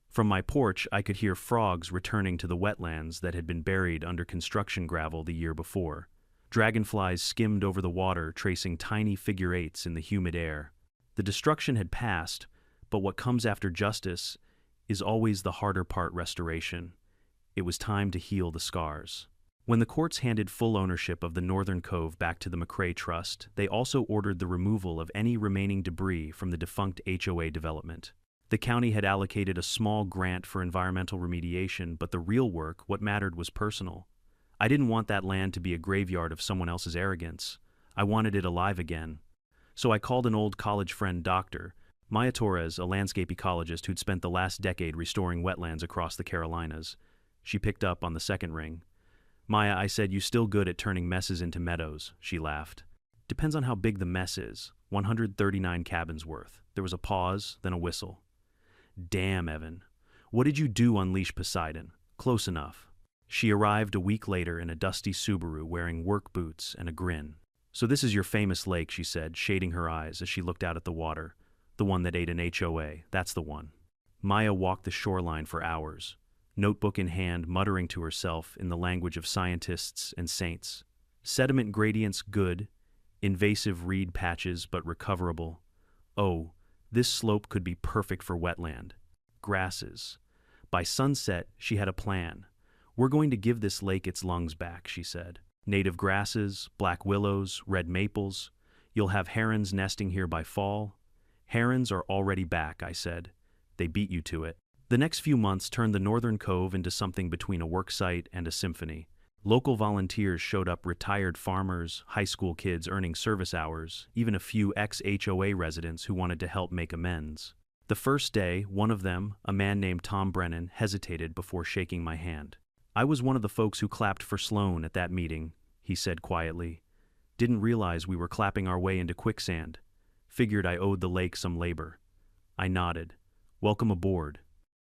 From my porch, I could hear frogs returning to the wetlands that had been buried under construction gravel the year before. Dragonflies skimmed over the water, tracing tiny figure eights in the humid air. The destruction had passed, but what comes after justice is always the harder part: restoration. It was time to heal the scars. When the courts handed full ownership of the Northern Cove back to the McCrae Trust, they also ordered the removal of any remaining debris from the defunct HOA development. The county had allocated a small grant for environmental remediation, but the real work, what mattered, was personal. I didn't want that land to be a graveyard of someone else's arrogance. I wanted it alive again. So I called an old college friend, Dr. Maya Torres, a landscape ecologist who'd spent the last decade restoring wetlands across the Carolinas. She picked up on the second ring. "Maya," I said, "you still good at turning messes into meadows?" She laughed. "Depends on how big the mess is. 139 cabins worth." There was a pause, then a whistle. "Damn, Evan. What did you do, unleash Poseidon?" "Close enough." She arrived a week later in a dusty Subaru, wearing work boots and a grin. "So this is your famous lake," she said, shading her eyes as she looked out at the water. "The one that ate an HOA, that's the one." Maya walked the shoreline for hours, notebook in hand, muttering to herself in the language of scientists and saints. Sediment gradients good, invasive reed patches but recoverable. Oh, this slope could be perfect for wetland. Grasses. By sunset, she had a plan. "We're going to give this lake its lungs back," she said. "Native grasses, black willows, red maples. You'll have herons nesting here by fall." "Herons are already back," I said. "They beat you to it." The next few months turned the Northern Cove into something between a worksite and a symphony. Local volunteers showed up, retired farmers, high school kids earning service hours, even a few ex-HOA residents who wanted to help make amends. The first day, one of them, a man named Tom Brennan, hesitated before shaking my hand. "I was one of the folks who clapped for Sloane at that meeting," he said quietly. "Didn't realize we were clapping our way into quicksand. Figured I owed the lake some labor." I nodded. "Welcome aboard.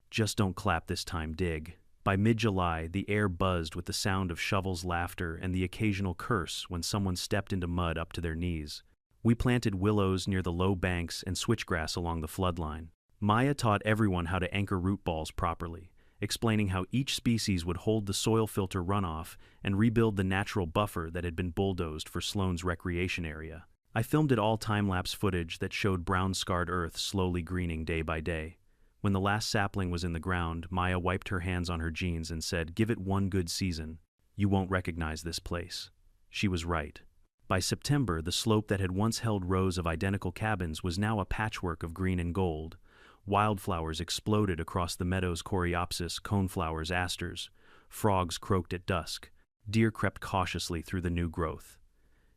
Just don't clap this time, dig." By mid-July, the air buzzed with the sound of shovels, laughter, and the occasional curse when someone stepped into mud up to their knees. We planted willows near the low banks and switchgrass along the floodline. Maya taught everyone how to anchor root balls properly, explaining how each species would hold the soil filter runoff and rebuild the natural buffer that had been bulldozed for Sloane's recreation area. I filmed it all time-lapse footage that showed brown-scarred earth slowly greening day by day. When the last sapling was in the ground, Maya wiped her hands on her jeans and said, "Give it one good season." "You won't recognize this place." She was right. By September, the slope that had once held rows of identical cabins was now a patchwork of green and gold. Wildflowers exploded across the meadows, coreopsis, coneflowers, asters. Frogs croaked at dusk. Deer crept cautiously through the new growth.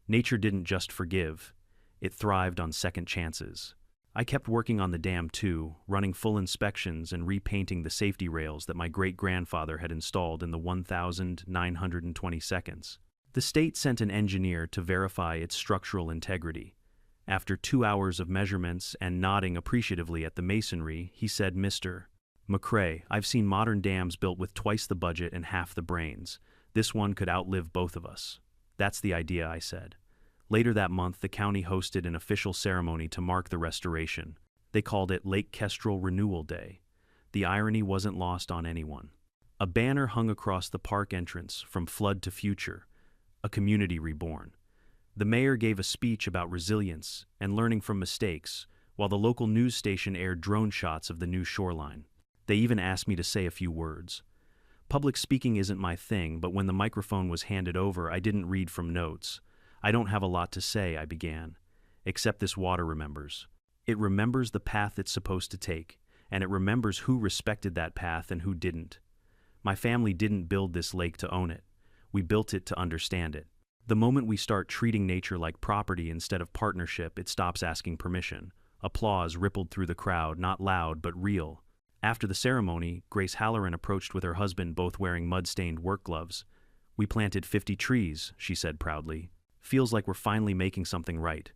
Nature didn't just forgive, it thrived on second chances. I kept working on the dam too, running full inspections and repainting the safety rails that my great-grandfather had installed in the 1920 seconds. The state sent an engineer to verify its structural integrity. After 2 hours of measurements and nodding appreciatively at the masonry, he said, "Mr. McCrae, I've seen modern dams built with twice the budget and half the brains. This one could outlive both of us." "That's the idea," I said. Later that month, the county hosted an official ceremony to mark the restoration. They called it Lake Kestrel Renewal Day. The irony wasn't lost on anyone. A banner hung across the park entrance, "From Flood to Future, a community reborn." The mayor gave a speech about resilience and learning from mistakes, while the local news station aired drone shots of the new shoreline. They even asked me to say a few words. Public speaking isn't my thing, but when the microphone was handed over, I didn't read from notes. "I don't have a lot to say," I began. "Except this water remembers. It remembers the path it's supposed to take, and it remembers who respected that path and who didn't. My family didn't build this lake to own it. We built it to understand it. The moment we start treating nature like property instead of partnership, it stops asking permission." Applause rippled through the crowd, not loud but real. After the ceremony, Grace Halloran approached with her husband, both wearing mud-stained work gloves. "We planted 50 trees, she said proudly. "Feels like we're finally making something right."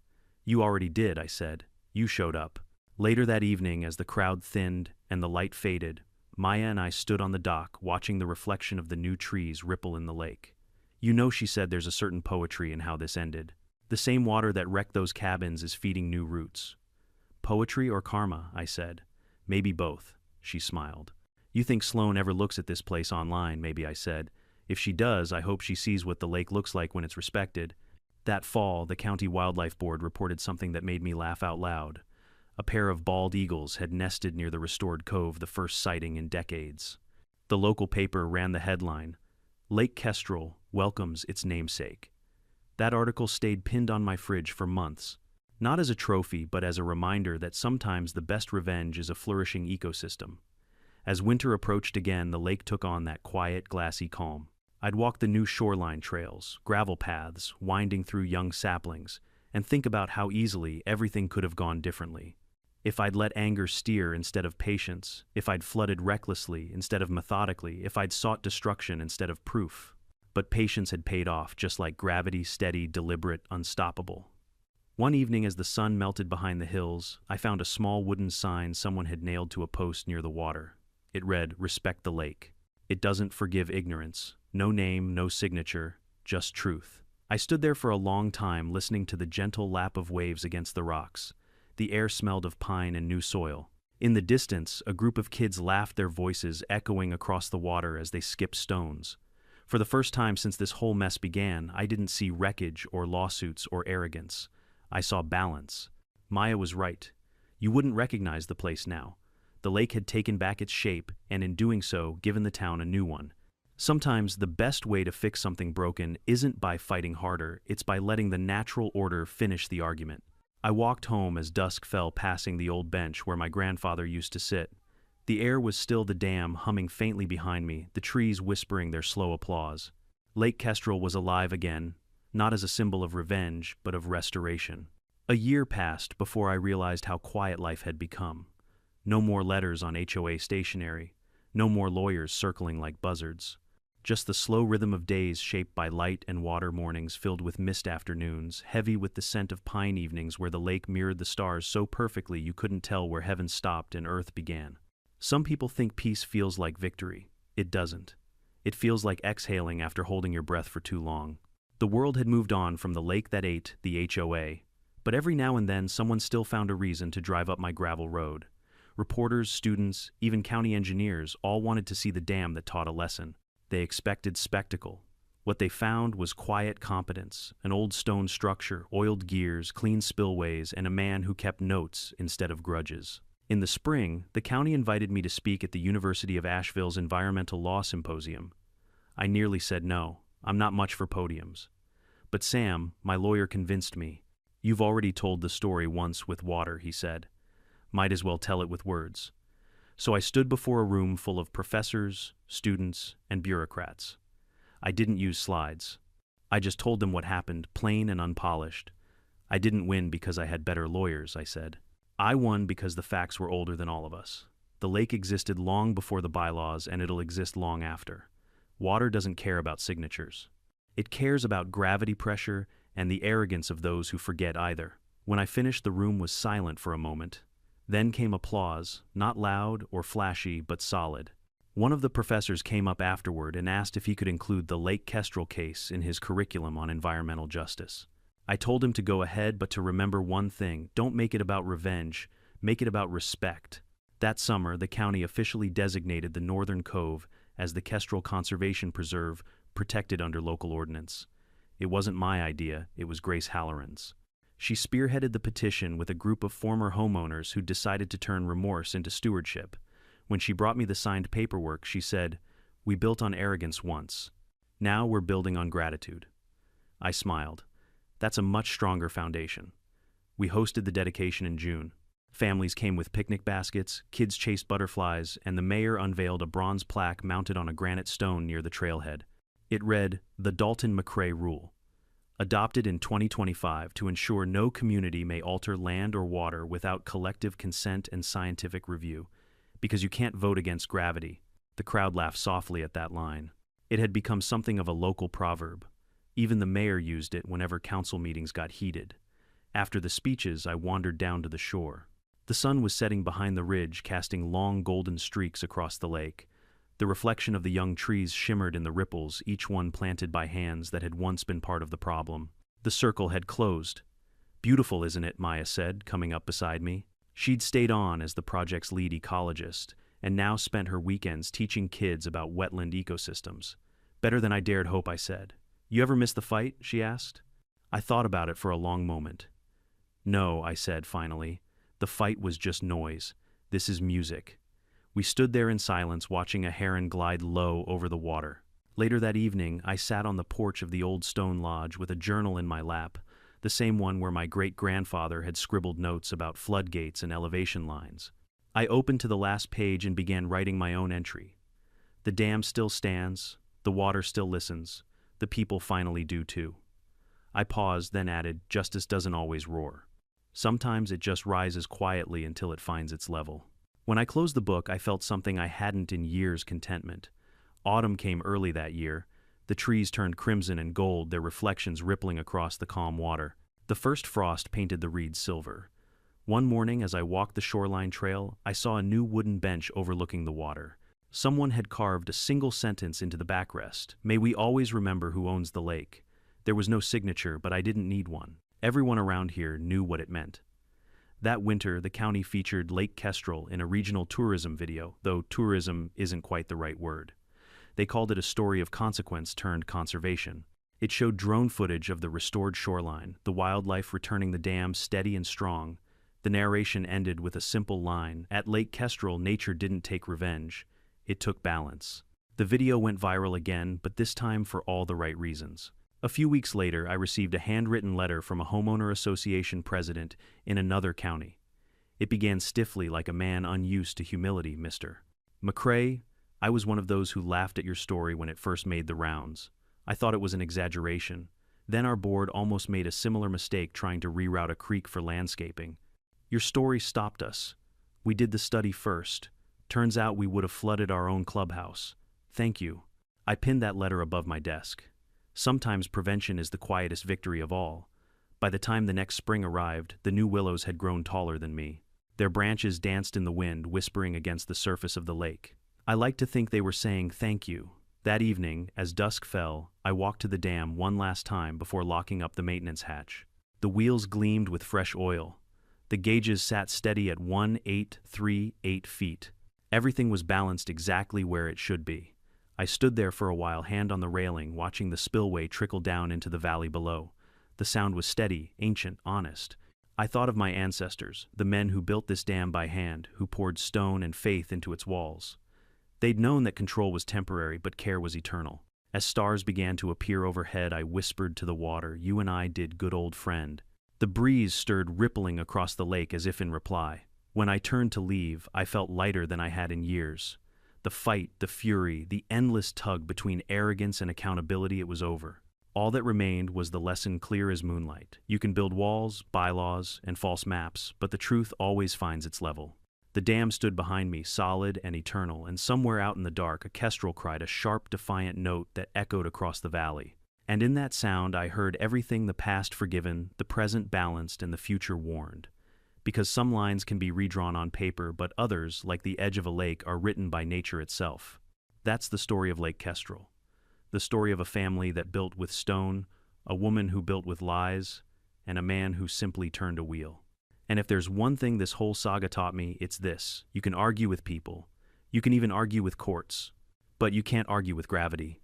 "You already did," I said. "You showed up." Later that evening, as the crowd thinned and the light faded, Maya and I stood on the dock, watching the reflection of the new trees ripple in the lake. "You know," she said, "there's a certain poetry in how this ended. The same water that wrecked those cabins is feeding new roots." "Poetry or karma?" I said. "Maybe both," she smiled. "You think Sloan ever looks at this place online?" Maybe, I said. "If she does, I hope she sees what the lake looks like when it's respected." That fall, the County Wildlife Board reported something that made me laugh out loud. A pair of bald eagles had nested near the restored cove, the first sighting in decades. The local paper ran the headline, "Lake Kestrel welcomes its namesake." That article stayed pinned on my fridge for months, not as a trophy but as a reminder that sometimes the best revenge is a flourishing ecosystem. As winter approached again, the lake took on that quiet, glassy calm. I'd walk the new shoreline trails, gravel paths, winding through young saplings, and think about how easily everything could have gone differently. If I'd let anger steer instead of patience, if I'd flooded recklessly instead of methodically, if I'd sought destruction instead of proof. But patience had paid off, just like gravity, steady, deliberate, unstoppable. One evening, as the sun melted behind the hills, I found a small wooden sign someone had nailed to a post near the water. It read, "Respect the lake. It doesn't forgive ignorance." No name, no signature, just truth. I stood there for a long time, listening to the gentle lap of waves against the rocks. The air smelled of pine and new soil. In the distance, a group of kids laughed, their voices echoing across the water as they skipped stones. For the first time since this whole mess began, I didn't see wreckage or lawsuits or arrogance. I saw balance. Maya was right. You wouldn't recognize the place now. The lake had taken back its shape, and in doing so, given the town a new one. Sometimes the best way to fix something broken isn't by fighting harder, it's by letting the natural order finish the argument. I walked home as dusk fell, passing the old bench where my grandfather used to sit. The air was still, the dam humming faintly behind me, the trees whispering their slow applause. Lake Kestrel was alive again, not as a symbol of revenge, but of restoration. A year passed before I realized how quiet life had become. No more letters on HOA stationery, no more lawyers circling like buzzards. Just the slow rhythm of days shaped by light and water, mornings filled with mist, afternoons heavy with the scent of pine, evenings where the lake mirrored the stars so perfectly you couldn't tell where heaven stopped and earth began. Some people think peace feels like victory. It doesn't. It feels like exhaling after holding your breath for too long. The world had moved on from the lake that ate, the HOA, but every now and then someone still found a reason to drive up my gravel road. Reporters, students, even county engineers all wanted to see the dam that taught a lesson. They expected spectacle. What they found was quiet competence, an old stone structure, oiled gears, clean spillways, and a man who kept notes instead of grudges. In the spring, the county invited me to speak at the University of Asheville's Environmental Law Symposium. I nearly said no. I'm not much for podiums. But Sam, my lawyer, convinced me. You've already told the story once with water, he said. Might as well tell it with words. So I stood before a room full of professors, students, and bureaucrats. I didn't use slides. I just told them what happened, plain and unpolished. I didn't win because I had better lawyers, I said. I won because the facts were older than all of us. The lake existed long before the bylaws, and it'll exist long after. Water doesn't care about signatures. It cares about gravity pressure and the arrogance of those who forget either. When I finished, the room was silent for a moment. Then came applause, not loud or flashy, but solid. One of the professors came up afterward and asked if he could include the Lake Kestrel case in his curriculum on environmental justice. I told him to go ahead, but to remember one thing: don't make it about revenge, make it about respect. That summer, the county officially designated the Northern Cove as the Kestrel Conservation Preserve, protected under local ordinance. It wasn't my idea, it was Grace Halloran's. She spearheaded the petition with a group of former homeowners who decided to turn remorse into stewardship. When she brought me the signed paperwork, she said, "We built on arrogance once. Now we're building on gratitude." I smiled. That's a much stronger foundation. We hosted the dedication in June. Families came with picnic baskets, kids chased butterflies, and the mayor unveiled a bronze plaque mounted on a granite stone near the trailhead. It read, "The Dalton-McCrae Rule. Adopted in 2025 to ensure no community may alter land or water without collective consent and scientific review. Because you can't vote against gravity." The crowd laughed softly at that line. It had become something of a local proverb. Even the mayor used it whenever council meetings got heated. After the speeches, I wandered down to the shore. The sun was setting behind the ridge, casting long golden streaks across the lake. The reflection of the young trees shimmered in the ripples, each one planted by hands that had once been part of the problem. The circle had closed. "Beautiful, isn't it?" Maya said, coming up beside me. She'd stayed on as the project's lead ecologist, and now spent her weekends teaching kids about wetland ecosystems. "Better than I dared hope," I said. "You ever miss the fight?" she asked. I thought about it for a long moment. "No," I said finally. "The fight was just noise. This is music." We stood there in silence, watching a heron glide low over the water. Later that evening, I sat on the porch of the old stone lodge with a journal in my lap, the same one where my great-grandfather had scribbled notes about floodgates and elevation lines. I opened to the last page and began writing my own entry. The dam still stands, the water still listens, the people finally do too. I paused, then added, "Justice doesn't always roar. Sometimes it just rises quietly until it finds its level." When I closed the book, I felt something I hadn't in years: contentment. Autumn came early that year. The trees turned crimson and gold, their reflections rippling across the calm water. The first frost painted the reeds silver. One morning, as I walked the shoreline trail, I saw a new wooden bench overlooking the water. Someone had carved a single sentence into the backrest: "May we always remember who owns the lake." There was no signature, but I didn't need one. Everyone around here knew what it meant. That winter, the county featured Lake Kestrel in a regional tourism video, though tourism isn't quite the right word. They called it a story of consequence turned conservation. It showed drone footage of the restored shoreline, the wildlife returning the dam steady and strong. The narration ended with a simple line: "At Lake Kestrel, nature didn't take revenge. It took balance." The video went viral again, but this time for all the right reasons. A few weeks later, I received a handwritten letter from a homeowner association president in another county. It began stiffly, like a man unused to humility: "Mr. McCrae, I was one of those who laughed at your story when it first made the rounds. I thought it was an exaggeration. Then our board almost made a similar mistake trying to reroute a creek for landscaping. Your story stopped us. We did the study first. Turns out we would have flooded our own clubhouse. Thank you." I pinned that letter above my desk. Sometimes prevention is the quietest victory of all. By the time the next spring arrived, the new willows had grown taller than me. Their branches danced in the wind, whispering against the surface of the lake. I like to think they were saying thank you. That evening, as dusk fell, I walked to the dam one last time before locking up the maintenance hatch. The wheels gleamed with fresh oil. The gauges sat steady at 1,838 feet. Everything was balanced exactly where it should be. I stood there for a while, hand on the railing, watching the spillway trickle down into the valley below. The sound was steady, ancient, honest. I thought of my ancestors, the men who built this dam by hand, who poured stone and faith into its walls. They'd known that control was temporary, but care was eternal. As stars began to appear overhead, I whispered to the water, "You and I did, good old friend." The breeze stirred rippling across the lake as if in reply. When I turned to leave, I felt lighter than I had in years. The fight, the fury, the endless tug between arrogance and accountability, it was over. All that remained was the lesson clear as moonlight. You can build walls, bylaws, and false maps, but the truth always finds its level. The dam stood behind me, solid and eternal, and somewhere out in the dark, a kestrel cried a sharp, defiant note that echoed across the valley. And in that sound I heard everything: the past forgiven, the present balanced, and the future warned. Because some lines can be redrawn on paper, but others, like the edge of a lake, are written by nature itself. That's the story of Lake Kestrel. The story of a family that built with stone, a woman who built with lies, and a man who simply turned a wheel. And if there's one thing this whole saga taught me, it's this: you can argue with people, you can even argue with courts, but you can't argue with gravity.